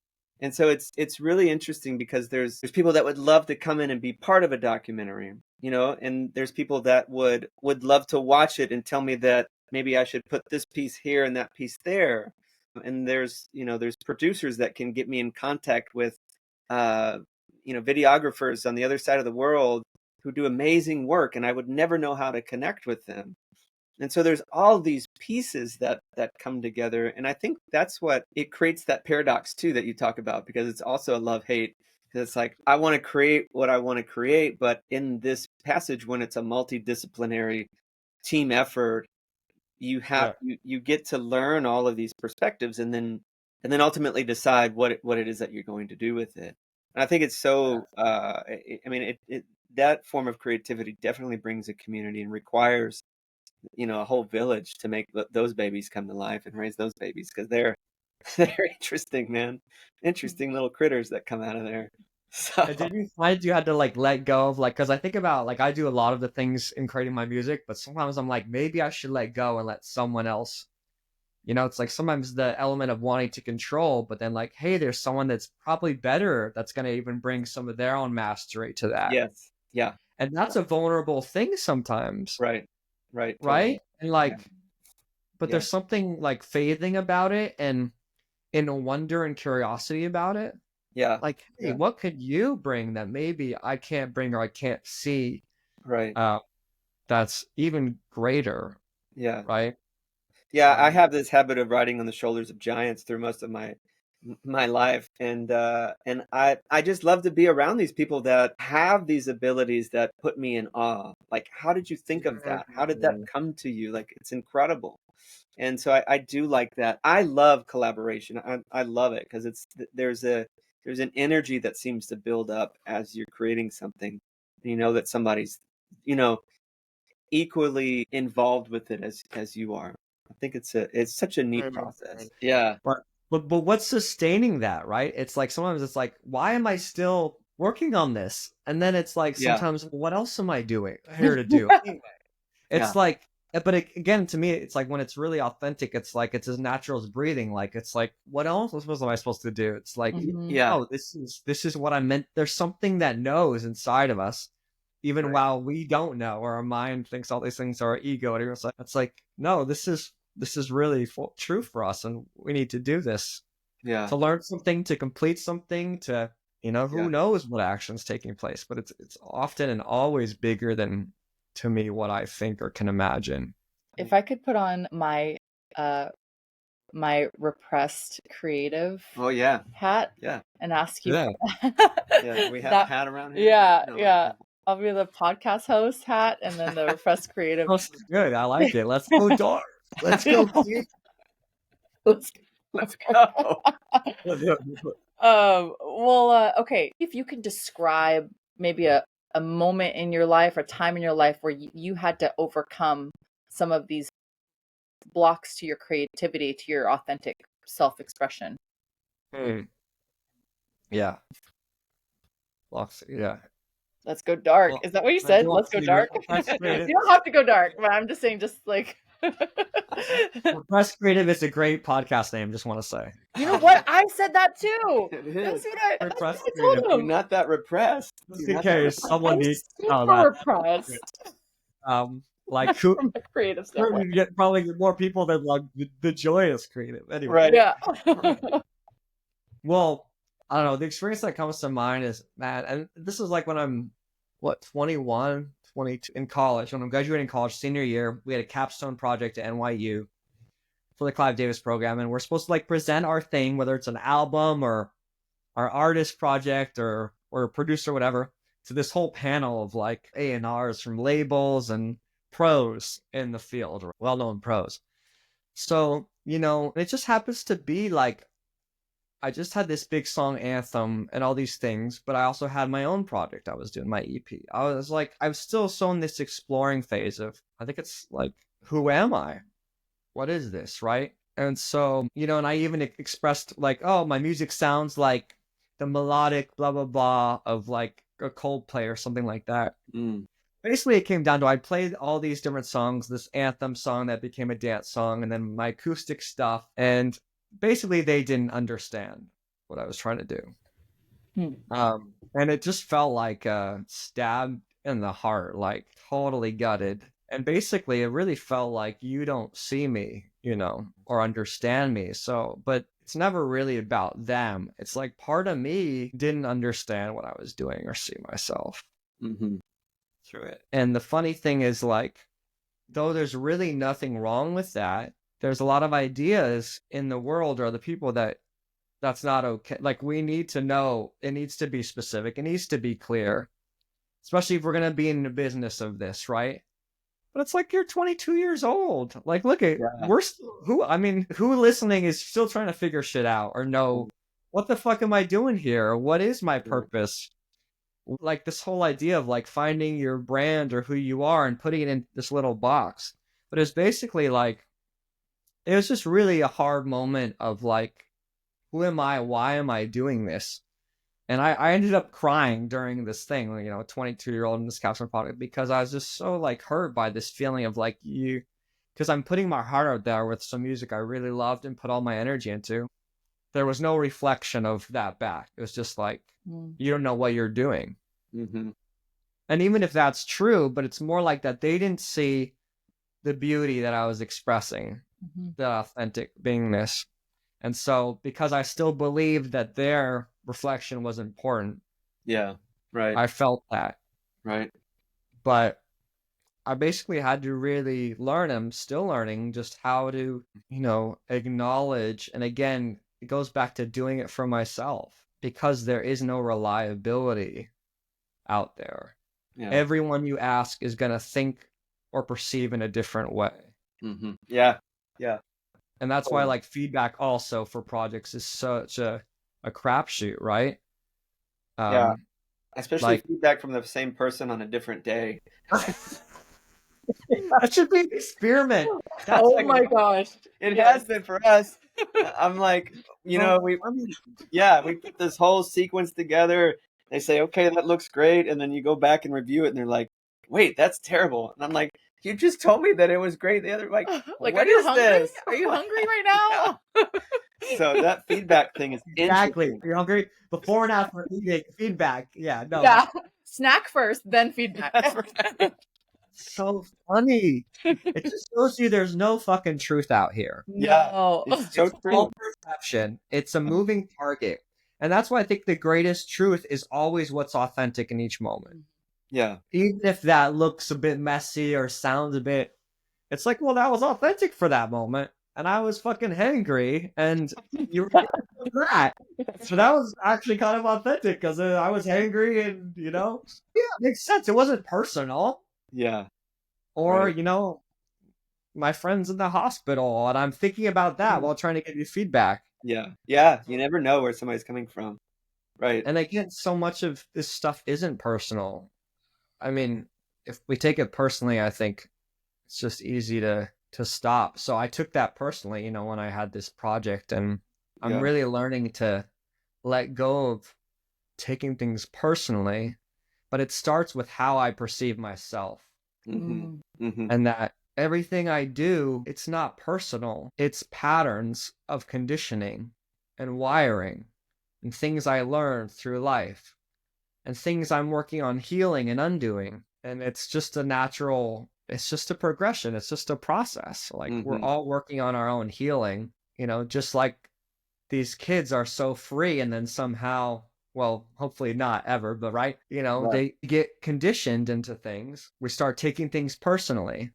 And so it's really interesting because there's people that would love to come in and be part of a documentary, and there's people that would love to watch it and tell me that maybe I should put this piece here and that piece there. And there's producers that can get me in contact with videographers on the other side of the world who do amazing work, and I would never know how to connect with them. And so there's all these pieces that come together. And I think that's what it creates, that paradox too that you talk about, because it's also a love-hate. Because it's like, I want to create what I want to create, but in this passage, when it's a multidisciplinary team effort, you have you get to learn all of these perspectives and then ultimately decide what it is that you're going to do with it. And I think it's so that form of creativity definitely brings a community and requires a whole village to make those babies come to life and raise those babies, because they're interesting, man. Interesting little critters that come out of there. So did you find you had to like let go of because I think about I do a lot of the things in creating my music, but sometimes I'm like, maybe I should let go and let someone else. It's like sometimes the element of wanting to control, but then like, hey, there's someone that's probably better that's going to even bring some of their own mastery to that. Yes. Yeah. And that's a vulnerable thing sometimes. Right. Totally. And but there's something like faithing about it and in a wonder and curiosity about it. Yeah. Like, hey, what could you bring that maybe I can't bring or I can't see? Right. That's even greater. Yeah. Right. Yeah, I have this habit of riding on the shoulders of giants through most of my life, and I just love to be around these people that have these abilities that put me in awe. Like, how did you think of that? How did that come to you? Like, it's incredible. And so I do like that. I love collaboration. I love it because there's an energy that seems to build up as you're creating something. You know that somebody's, you know, equally involved with it as you are. I think it's such a neat process. Yeah. But what's sustaining that, right? It's like sometimes it's like, why am I still working on this? And then it's like Yeah. sometimes, what else am I doing here to do? Anyway, it's Yeah. like, but again, to me, it's like when it's really authentic, it's like it's as natural as breathing. Like it's like, what else am I supposed to do? It's like, Yeah. oh, this is what I meant. There's something that knows inside of us, even Right. while we don't know, or our mind thinks all these things are our ego. And it's like, no, this is really true for us, and we need to do this Yeah. to learn something, to complete something, to who Yeah. knows what action's taking place, but it's often and always bigger than, to me, what I think or can imagine. If I could put on my my repressed creative Oh yeah. hat Yeah. and ask you Yeah. Yeah. We have that, a hat around here. yeah, No. yeah. I'll be the podcast host hat and then the repressed creative. Oh, good. I like it. Let's go dark. Let's go deep. Let's go. Well, okay. If you can describe maybe a moment in your life or time in your life where you had to overcome some of these blocks to your creativity, to your authentic self-expression. Yeah. Yeah. Let's go dark. Well, Is that what you said? Let's go dark. You don't have to go dark, but I'm just saying, just like. Repressed Creative is a great podcast name. Just want to say. You know what? I said that too. It is. That's what I Repressed told Creative. You're him. not that repressed. Just You're in not that case someone I'm needs super repressed like who from a creative standpoint. you get probably more people that love the joyous creative. Anyway. Right. Yeah. Well, I don't know. The experience that comes to mind is, man, and this is like when I'm, 21, 22, in college. When I'm graduating college, senior year, we had a capstone project at NYU for the Clive Davis program, and we're supposed to like present our thing, whether it's an album or our artist project or a producer or whatever, to this whole panel of like A&Rs from labels and pros in the field, or well-known pros. So, it just happens to be like, I just had this big song anthem and all these things, but I also had my own project I was doing, my EP. I was still so in this exploring phase of, I think it's like, who am I? What is this, right? And so, and I even expressed like, oh, my music sounds like the melodic blah, blah, blah of like a Coldplay or something like that. Basically, it came down to, I played all these different songs, this anthem song that became a dance song, and then my acoustic stuff, and basically they didn't understand what I was trying to do. And it just felt like a stab in the heart, like totally gutted. And basically it really felt like, you don't see me, or understand me. So, but it's never really about them. It's like part of me didn't understand what I was doing or see myself through it. And the funny thing is, like, though there's really nothing wrong with that, there's a lot of ideas in the world or the people that's not okay. Like, we need to know, it needs to be specific, it needs to be clear, especially if we're going to be in the business of this, right? But it's like, you're 22 years old. Like, look at, who listening is still trying to figure shit out or know, what the fuck am I doing here? What is my purpose? Like, this whole idea of like finding your brand or who you are and putting it in this little box. But it's basically like, it was just really a hard moment of like, who am I? Why am I doing this? And I ended up crying during this thing, a 22-year-old in this capstone project, because I was just so like hurt by this feeling of like, because I'm putting my heart out there with some music I really loved and put all my energy into. There was no reflection of that back. It was just like, you don't know what you're doing. And even if that's true, but it's more like that they didn't see the beauty that I was expressing, the authentic beingness. And so, because I still believed that their reflection was important, Yeah, right. I felt that. Right. But I basically had to really learn, I'm still learning just how to, acknowledge. And again, it goes back to doing it for myself because there is no reliability out there. Yeah. Everyone you ask is going to think or perceive in a different way. Yeah. Yeah. And that's why like feedback also for projects is such a crapshoot, right? Yeah. Especially Like feedback from the same person on a different day. that should be an experiment. That's Oh like, my gosh. It Yes. has been for us. I'm like, we put this whole sequence together. They say, okay, that looks great. And then you go back and review it and they're like, wait, that's terrible. And I'm like, you just told me that it was great. The other, like Like, what are you is hungry? this? Are you hungry right now? So that feedback thing is exactly. interesting. You're hungry before and after eating feedback. Yeah, no. Yeah. Snack first, then feedback. So funny. It just shows you there's no fucking truth out here. Yeah. No. It's so It's true. all perception. It's a moving target. And that's why I think the greatest truth is always what's authentic in each moment. Yeah. Even if that looks a bit messy or sounds a bit, it's like, well, that was authentic for that moment. And I was fucking hangry and you were that. So that was actually kind of authentic because I was hangry and, yeah, it makes sense. It wasn't personal. Yeah. Or, Right. my friend's in the hospital and I'm thinking about that while trying to give you feedback. Yeah. Yeah. You never know where somebody's coming from. Right. And again, so much of this stuff isn't personal. I mean, if we take it personally, I think it's just easy to stop. So I took that personally, when I had this project, and I'm really learning to let go of taking things personally, but it starts with how I perceive myself. And that everything I do, it's not personal. It's patterns of conditioning and wiring and things I learned through life and things I'm working on healing and undoing. And it's just it's just a progression. It's just a process. Like we're all working on our own healing, just like these kids are so free and then somehow, well, hopefully not ever, but right, they get conditioned into things. We start taking things personally,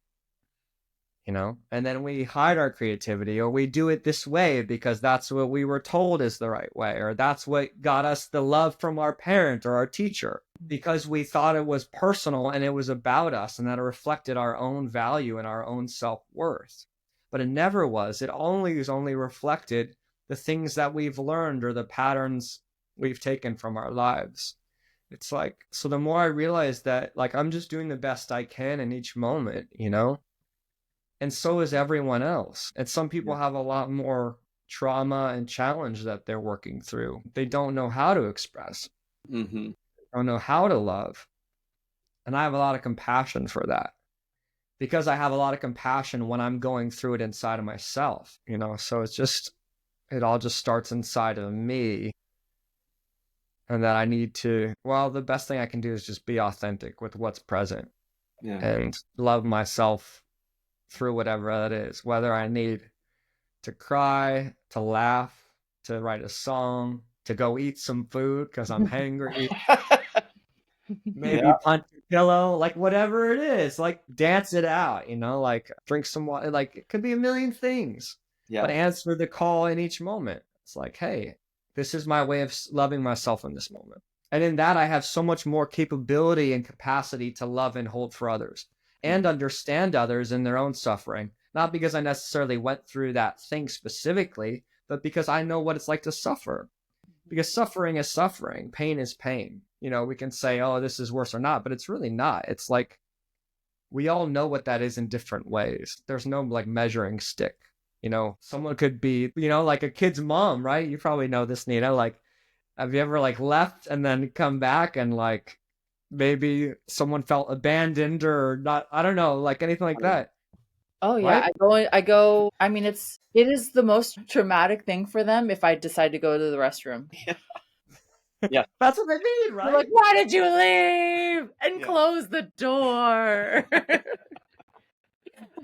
and then we hide our creativity or we do it this way because that's what we were told is the right way, or that's what got us the love from our parent or our teacher because we thought it was personal and it was about us and that it reflected our own value and our own self-worth. But it never was. It only reflected the things that we've learned or the patterns we've taken from our lives. It's like, so the more I realize that, like, I'm just doing the best I can in each moment, and so is everyone else. And some people have a lot more trauma and challenge that they're working through. They don't know how to express, don't know how to love. And I have a lot of compassion for that because I have a lot of compassion when I'm going through it inside of myself, so it all just starts inside of me. And that I need to, the best thing I can do is just be authentic with what's present and love myself through whatever that is, whether I need to cry, to laugh, to write a song, to go eat some food because I'm hangry, maybe punch a pillow, like whatever it is, like dance it out, like drink some water, like it could be a million things, but answer the call in each moment. It's like, hey, this is my way of loving myself in this moment. And in that, I have so much more capability and capacity to love and hold for others and understand others in their own suffering. Not because I necessarily went through that thing specifically, but because I know what it's like to suffer. Because suffering is suffering. Pain is pain. We can say, oh, this is worse or not, but it's really not. It's like we all know what that is in different ways. There's no like measuring stick. Someone could be, like a kid's mom, right? You probably know this, Nina. Like, have you ever like left and then come back and like maybe someone felt abandoned or not? I don't know, like anything like that. Oh yeah, right? I go. I mean, it is the most traumatic thing for them if I decide to go to the restroom. Yeah. That's what they mean, right? They're like, why did you leave and close the door?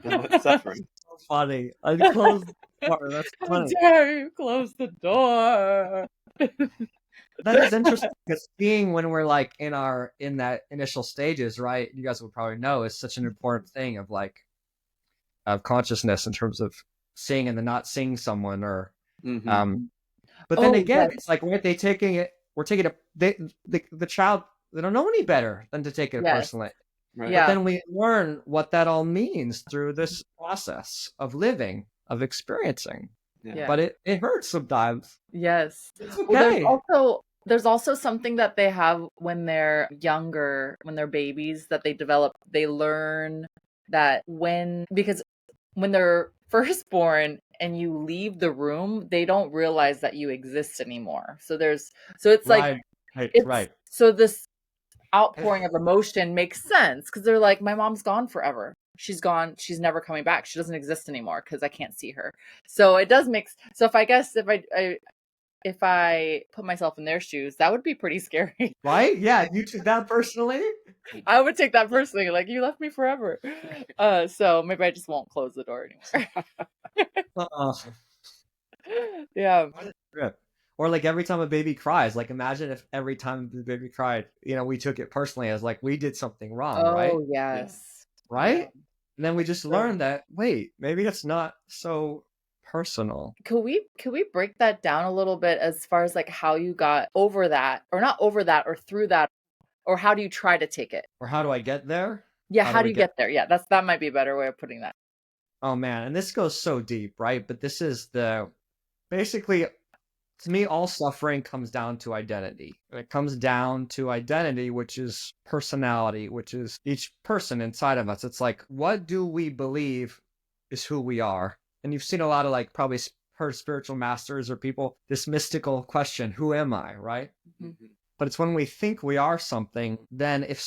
It's suffering. So funny. I closed the door. That's funny. How dare you close the door? That is interesting because being when we're like in that initial stages, right? You guys will probably know is such an important thing of like of consciousness in terms of seeing and then not seeing someone or Mm-hmm. but then Oh, again, yes. it's like we're they taking it we're taking it the child they don't know any better than to take it Yes. personally. Right. But Yeah. then we learn what that all means through this process of living, of experiencing. Yeah. But it hurts sometimes. Yes. It's Well, okay. there's also something that they have when they're younger, when they're babies, that they develop. They learn that because when they're first born and you leave the room, they don't realize that you exist anymore. So it's like Right. Right. it's Right. so this outpouring of emotion makes sense because they're like, my mom's gone forever. She's gone. She's never coming back. She doesn't exist anymore because I can't see her. So it does make. So if I guess if I put myself in their shoes, that would be pretty scary. Right? Yeah, you took that personally? I would take that personally. Like, you left me forever. So maybe I just won't close the door anymore. Uh-uh. Yeah. What a trip. Or like every time a baby cries, like imagine if every time the baby cried, we took it personally as like we did something wrong, right? Oh, yes. Right? Yeah. And then we just Sure. learned that, wait, maybe it's not so personal. Could we break that down a little bit as far as like how you got over that, or not over that, or through that, or how do you try to take it? Or how do I get there? Yeah, How how do do we you get get there? Yeah, that might be a better way of putting that. Oh man, and this goes so deep, right? But this is basically to me all suffering comes down to identity. It comes down to identity, which is personality, which is each person inside of us. It's like, what do we believe is who we are? And you've seen a lot of like probably heard spiritual masters or people this mystical question, who am I, right? Mm-hmm. But it's when we think we are something, then if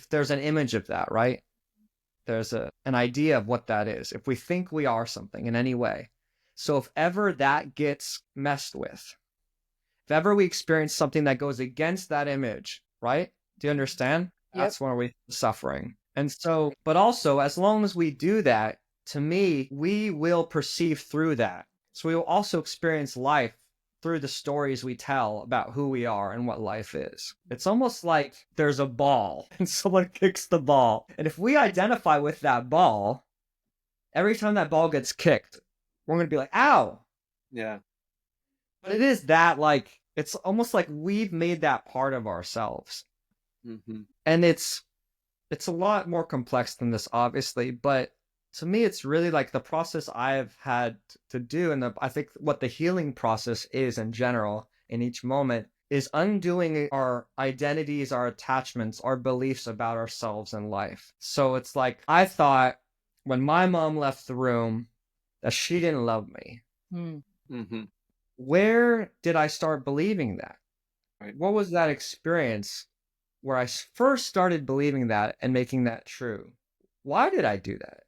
there's an image of that, right? There's an idea of what that is. If we think we are something in any way. So if ever that gets messed with, if ever we experience something that goes against that image, right? Do you understand? Yep. That's when we're suffering. And so, but also, as long as we do that, to me, we will perceive through that. So we will also experience life through the stories we tell about who we are and what life is. It's almost like there's a ball and someone kicks the ball. And if we identify with that ball, every time that ball gets kicked, we're going to be like, ow. Yeah. But it is that like, it's almost like we've made that part of ourselves. Mm-hmm. And it's a lot more complex than this, obviously, but to me, it's really like the process I've had to do, and I think what the healing process is in general in each moment is undoing our identities, our attachments, our beliefs about ourselves and life. So it's like I thought when my mom left the room that she didn't love me. Mm-hmm. Where did I start believing that? Right. What was that experience where I first started believing that and making that true? Why did I do that?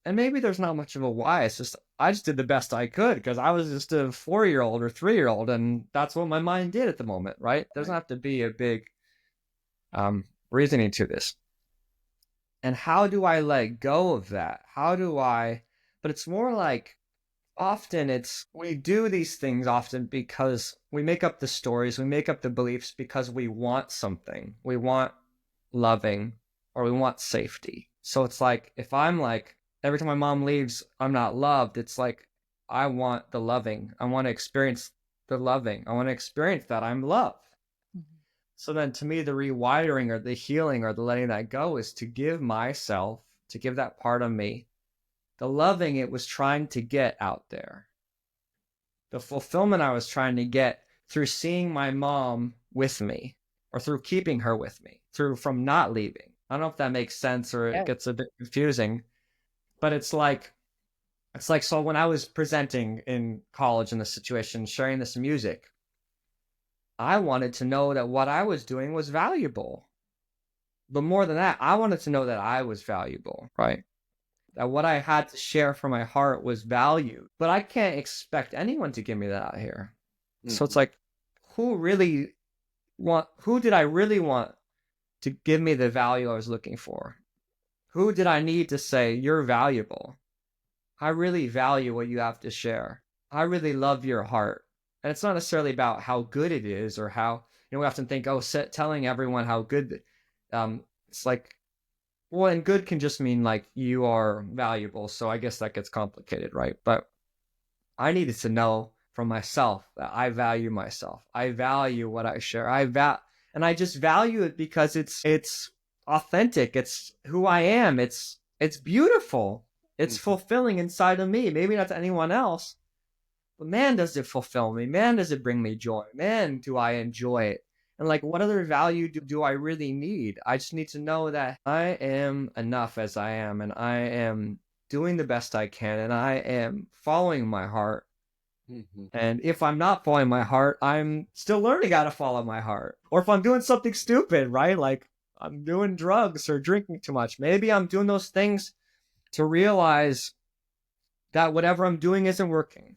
And maybe there's not much of a why. It's just I just did the best I could because I was just a 4-year-old or 3-year-old, and that's what my mind did at the moment, right? There doesn't have to be a big reasoning to this. And how do I let go of that? But it's more like often we do these things often because we make up the stories, we make up the beliefs because we want something. We want loving or we want safety. So it's like if I'm like, every time my mom leaves, I'm not loved. It's like, I want the loving. I want to experience the loving. I want to experience that I'm loved. Mm-hmm. So then to me, the rewiring or the healing or the letting that go is to give that part of me, the loving it was trying to get out there. The fulfillment I was trying to get through seeing my mom with me or through keeping her with me, from not leaving. I don't know if that makes sense or it gets a bit confusing. But it's like, so when I was presenting in college in this situation, sharing this music, I wanted to know that what I was doing was valuable. But more than that, I wanted to know that I was valuable, right? That what I had to share from my heart was valued. But I can't expect anyone to give me that out here. Mm-hmm. So it's like, who did I really want to give me the value I was looking for? Who did I need to say, you're valuable? I really value what you have to share. I really love your heart. And it's not necessarily about how good it is or how, we often think, oh, telling everyone how good, it's like, well, and good can just mean like you are valuable. So I guess that gets complicated, right? But I needed to know from myself that I value myself. I value what I share. And I just value it because it's authentic. It's who I am. It's beautiful. It's fulfilling inside of me. Maybe not to anyone else, but man, does it fulfill me. Man, does it bring me joy. Man, do I enjoy it. And like, what other value do I really need? I just need to know that I am enough as I am, and I am doing the best I can, and I am following my heart. And if I'm not following my heart, I'm still learning how to follow my heart. Or if I'm doing something stupid, right? Like I'm doing drugs or drinking too much, maybe I'm doing those things to realize that whatever I'm doing isn't working,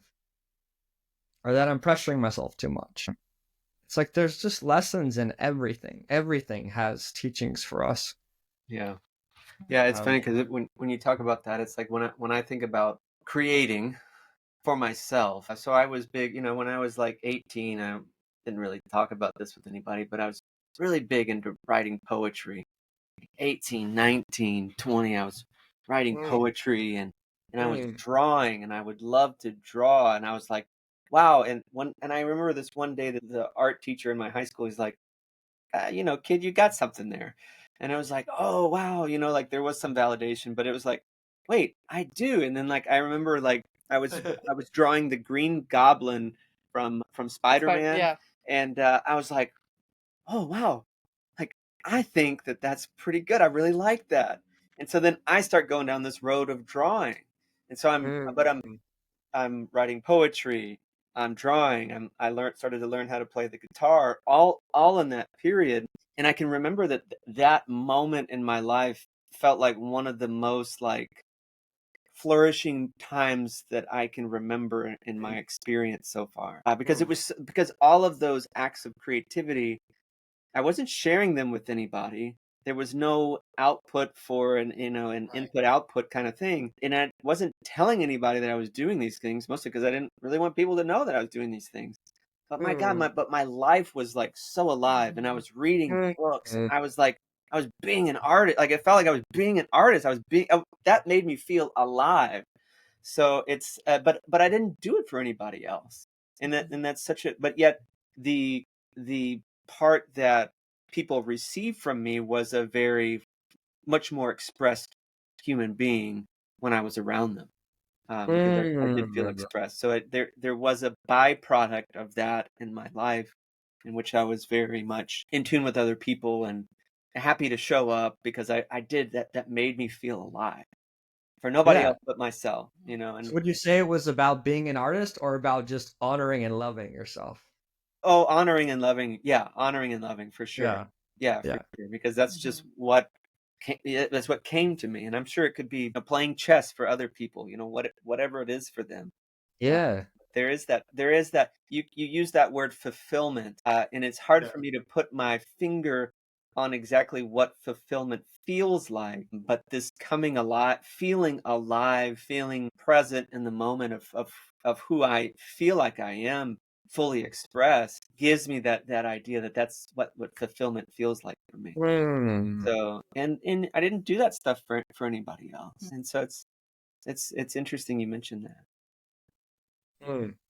or that I'm pressuring myself too much. It's like there's just lessons in everything. Everything has teachings for us. Yeah. Yeah, it's funny because when you talk about that, it's like when I think about creating for myself. So I was big, when I was like 18, I didn't really talk about this with anybody, but I was really big into writing poetry. 18, 19, 20, I was writing poetry and I was drawing, and I would love to draw, and I was like, wow. And I remember this one day that the art teacher in my high school, he's like, kid, you got something there. And I was like, oh wow, like there was some validation, but it was like, wait, I do. And then like I remember like I was drawing the Green Goblin from Spider-Man, Yeah. and I was like, oh wow, like I think that that's pretty good. I really like that. And so then I start going down this road of drawing, and so I'm writing poetry, I'm drawing, started to learn how to play the guitar, all in that period. And I can remember that moment in my life felt like one of the most like flourishing times that I can remember in my experience so far. Because all of those acts of creativity, I wasn't sharing them with anybody. There was no output for an input output kind of thing. And I wasn't telling anybody that I was doing these things, mostly because I didn't really want people to know that I was doing these things. But my God, my life was like so alive, and I was reading books. And I was being an artist. Like it felt like I was being an artist. That made me feel alive. So it's but I didn't do it for anybody else. And that's but yet the part that people received from me was a very much more expressed human being when I was around them, because I did feel expressed. So there was a byproduct of that in my life, in which I was very much in tune with other people and happy to show up, because I did that made me feel alive for nobody else but myself, And So would you say it was about being an artist or about just honoring and loving yourself? oh, honoring and loving for sure. Yeah, for sure, because that's just that's what came to me, and I'm sure it could be playing chess for other people. Whatever it is for them. Yeah. There is that. You use that word fulfillment, and it's hard for me to put my finger on exactly what fulfillment feels like. But this coming alive, feeling present in the moment of who I feel like I am, fully expressed, gives me that idea that's what fulfillment feels like for me. So and I didn't do that stuff for anybody else, and so it's interesting you mentioned that.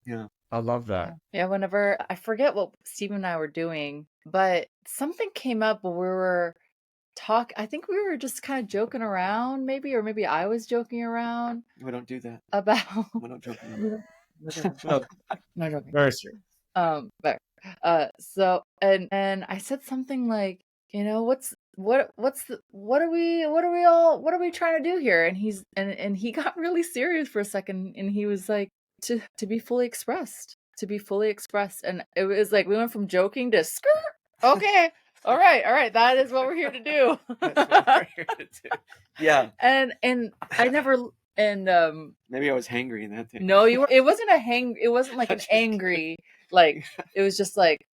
Yeah. I love that. Yeah, whenever I forget what Steve and I were doing, but something came up when we were I think we were just kind of joking around, maybe, or maybe I was joking around We don't do that. about We don't joke around. no, not joking. Very serious. But so and I said something like, what are we trying to do here? And he got really serious for a second, and he was like, to be fully expressed, and it was like we went from joking to skirt. Okay, all right, that is what we're here to do. That's what we're here to do. Yeah. And I never maybe I was hangry in that thing. No, you were. It wasn't it wasn't like an angry, like it was just like,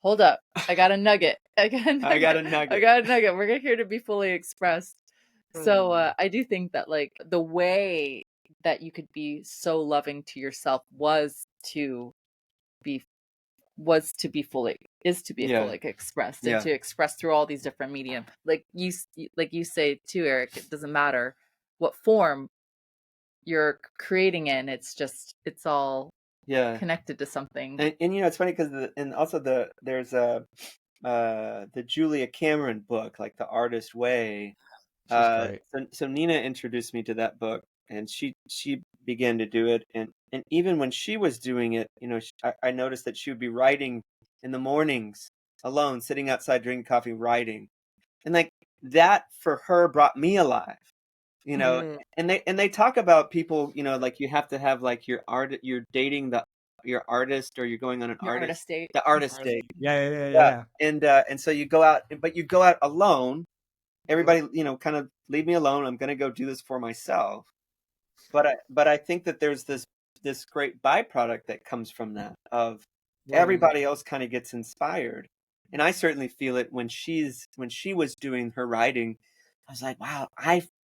hold up, I got a nugget. I got a nugget. We're here to be fully expressed. So I do think that like the way that you could be so loving to yourself was to is to be Yeah. fully expressed, Yeah. and to express through all these different medium. Like you say too, Eric, it doesn't matter what form you're creating in. It's all Yeah. connected to something. And it's funny because there's the Julia Cameron book, like The Artist Way. She's great. So Nina introduced me to that book, and she began to do it, and even when she was doing it, I noticed that she would be writing in the mornings alone, sitting outside drinking coffee, writing, and like that for her brought me alive. Mm. And they talk about people, like you have to have like you're dating your artist, or you're going on Your artist date. the artist date. Yeah. Yeah. And so you go out, but you go out alone. Everybody, kind of leave me alone. I'm going to go do this for myself. But I think that there's this great byproduct that comes from that, of everybody else kind of gets inspired. And I certainly feel it when she was doing her writing. I was like, wow,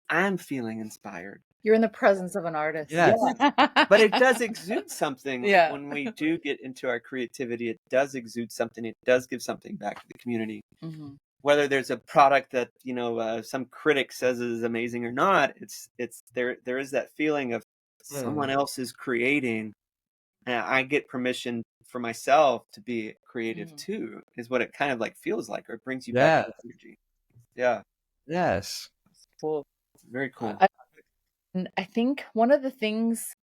I'm feeling inspired. You're in the presence of an artist. Yes. But it does exude something. Yeah. When we do get into our creativity, it does exude something. It does give something back to the community. Mhm. Whether there's a product that some critic says is amazing or not, it's there is that feeling of someone else is creating, and I get permission for myself to be creative too, is what it kind of like feels like, or it brings you back to energy. Yeah. Yes. Cool. Very cool. And I think one of the things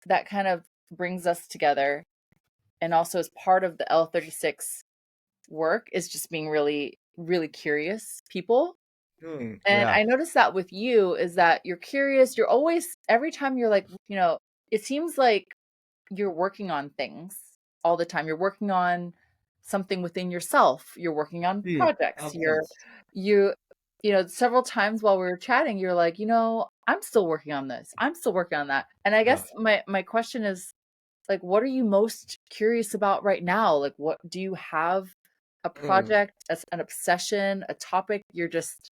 that kind of brings us together, and also as part of the L36 work, is just being really, really curious people. And I noticed that with you is that you're curious. You're always, every time you're like, it seems like you're working on things all the time. You're working on something within yourself. You're working on projects. Several times while we were chatting, you're like, I'm still working on this. I'm still working on that. And I guess my question is, like, what are you most curious about right now? Like, what do you have a project, an obsession, a topic you're just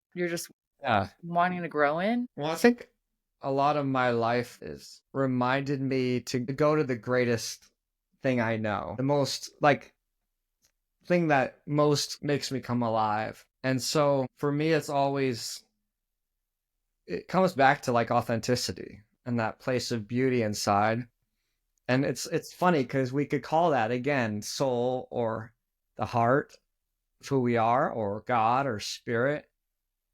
wanting to grow in? Well, I think a lot of my life is reminded me to go to the greatest thing I know, the most thing that most makes me come alive. And so for me, it comes back to authenticity and that place of beauty inside. And it's funny because we could call that, again, soul, or the heart of who we are, or God, or spirit.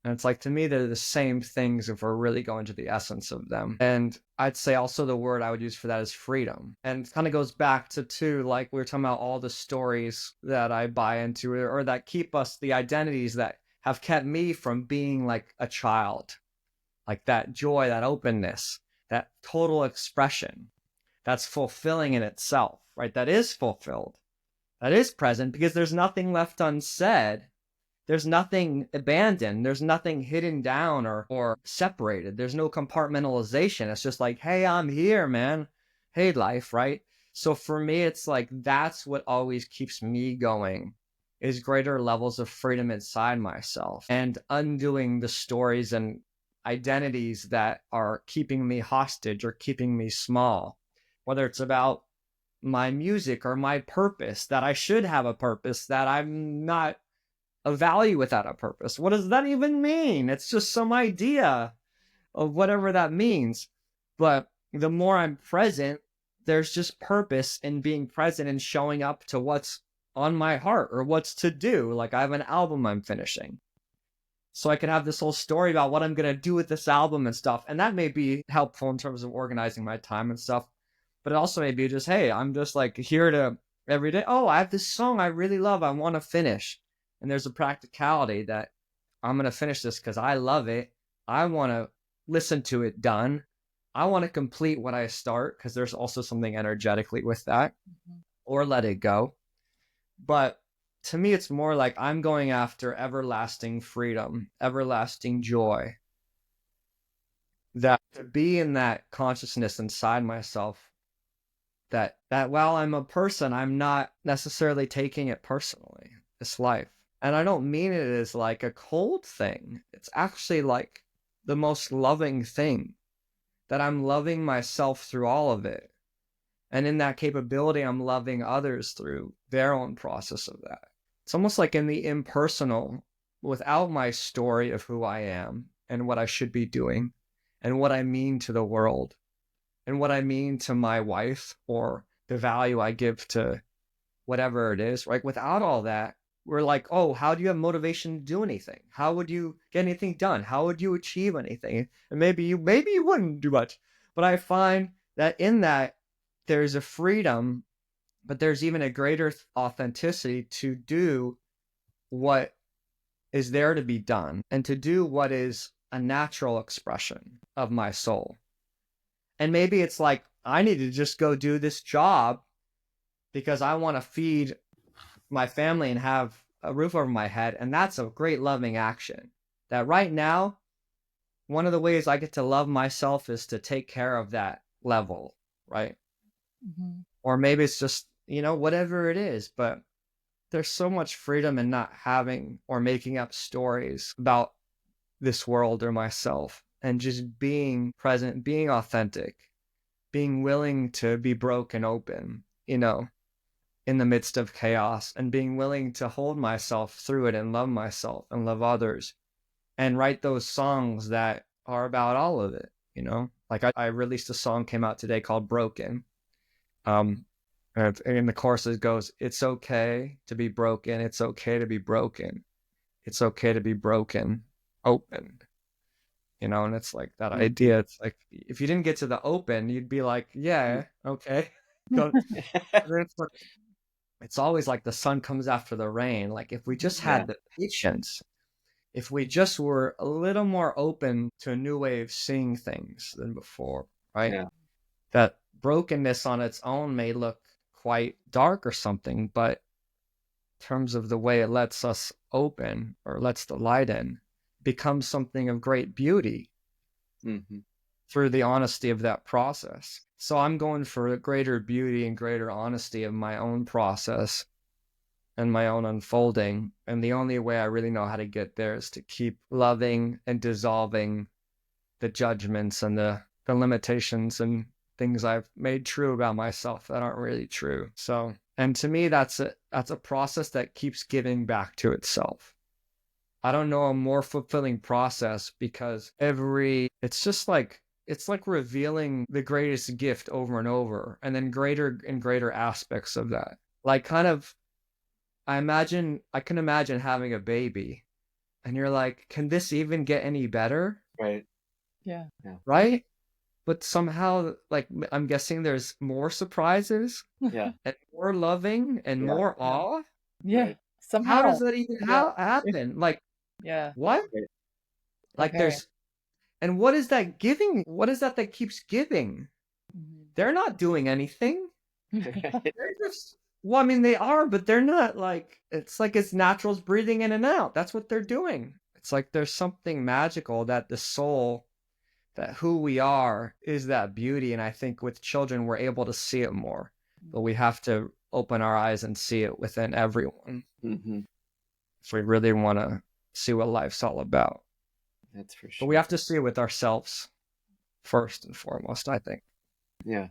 And it's to me, they're the same things if we're really going to the essence of them. And I'd say also the word I would use for that is freedom. And it kind of goes back to, too, like we were talking about all the stories that I buy into, or that keep us, the identities that have kept me from being like a child, like that joy, that openness, that total expression that's fulfilling in itself, right? That is fulfilled, that is present, because there's nothing left unsaid. There's nothing abandoned. There's nothing hidden down or separated. There's no compartmentalization. It's just like, hey, I'm here, man. Hey, life, right? So for me, it's like that's what always keeps me going, is greater levels of freedom inside myself, and undoing the stories and identities that are keeping me hostage or keeping me small. Whether it's about my music or my purpose, that I should have a purpose, that I'm not a value without a purpose. What does that even mean? It's just some idea of whatever that means. But the more I'm present, there's just purpose in being present and showing up to what's on my heart or what's to do. Like I have an album I'm finishing, so I can have this whole story about what I'm going to do with this album and stuff. And that may be helpful in terms of organizing my time and stuff. But it also may be just, hey, I'm just here to every day. Oh, I have this song I really love. I want to finish. And there's a practicality that I'm going to finish this because I love it. I want to listen to it done. I want to complete what I start, because there's also something energetically with that, or let it go. But to me, it's more like I'm going after everlasting freedom, everlasting joy. That to be in that consciousness inside myself, that while I'm a person, I'm not necessarily taking it personally, this life. And I don't mean it as like a cold thing. It's actually like the most loving thing, that I'm loving myself through all of it. And in that capability, I'm loving others through their own process of that. It's almost like in the impersonal, without my story of who I am and what I should be doing and what I mean to the world and what I mean to my wife or the value I give to whatever it is, right? Without all that, we're like, oh, how do you have motivation to do anything? How would you get anything done? How would you achieve anything? And maybe you wouldn't do much. But I find that in that there's a freedom, but there's even a greater authenticity to do what is there to be done and to do what is a natural expression of my soul. And maybe it's like, I need to just go do this job because I want to feed my family and have a roof over my head. And that's a great loving action. That right now, one of the ways I get to love myself is to take care of that level, right? Mm-hmm. Or maybe it's just, whatever it is. But there's so much freedom in not having or making up stories about this world or myself, and just being present, being authentic, being willing to be broken open, in the midst of chaos, and being willing to hold myself through it and love myself and love others and write those songs that are about all of it, Like I released a song, came out today, called Broken. And in the chorus it goes, it's okay to be broken. It's okay to be broken. It's okay to be broken open. And it's like that idea. It's like, if you didn't get to the open, you'd be like, yeah, okay. It's always like the sun comes after the rain. Like, if we just had the patience, if we just were a little more open to a new way of seeing things than before, right? Yeah. That brokenness on its own may look quite dark or something, but in terms of the way it lets us open or lets the light in, becomes something of great beauty through the honesty of that process. So I'm going for a greater beauty and greater honesty of my own process and my own unfolding. And the only way I really know how to get there is to keep loving and dissolving the judgments and the limitations and things I've made true about myself that aren't really true. So, and to me, that's a process that keeps giving back to itself. I don't know a more fulfilling process, because it's like revealing the greatest gift over and over, and then greater and greater aspects of that. Like, kind of, I can imagine having a baby and you're like, can this even get any better? Right. Yeah. Right? But somehow, like, I'm guessing there's more surprises Yeah. and more loving and more awe. Yeah. Right. Somehow. How does that even happen? Like, Yeah. what? Right. Like, Okay. and what is that giving? What is that keeps giving? They're not doing anything. They're just, well, I mean, they are, but they're not like, it's like it's naturals breathing in and out. That's what they're doing. It's like there's something magical that the soul, that who we are is that beauty. And I think with children, we're able to see it more, but we have to open our eyes and see it within everyone. If we really want to see what life's all about. That's for sure. But we have to see it with ourselves first and foremost, I think. Yeah.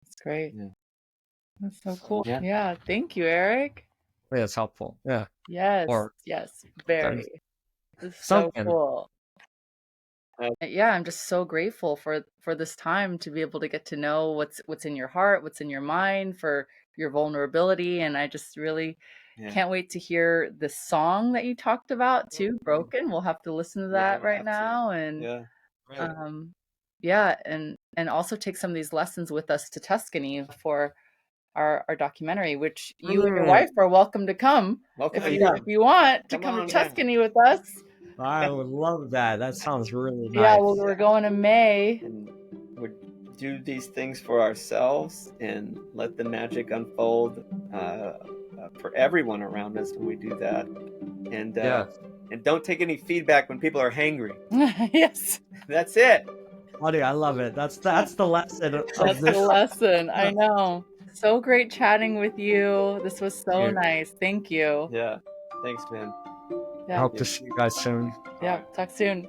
That's great. Yeah. That's so cool. Yeah. Yeah. Thank you, Eric. Yeah, it's helpful. Yeah. Yes. Or yes. Very. It's so something. cool. Yeah, I'm just so grateful for this time to be able to get to know what's in your heart, what's in your mind, for your vulnerability, and I just really can't wait to hear the song that you talked about too, Broken. We'll have to listen to that right now, and and also take some of these lessons with us to Tuscany for our documentary, which you and your wife are welcome to come if you want to come to Tuscany with us. I would love that. That sounds really nice. Yeah, well, we're going in May. And we do these things for ourselves and let the magic unfold for everyone around us when we do that. And and don't take any feedback when people are hangry. Yes. That's it. Buddy, I love it. That's the lesson of That's this. the lesson. I know. So great chatting with you. This was so nice. Thank you. Yeah. Thanks, man. I hope to see you guys soon. Yeah. Talk soon.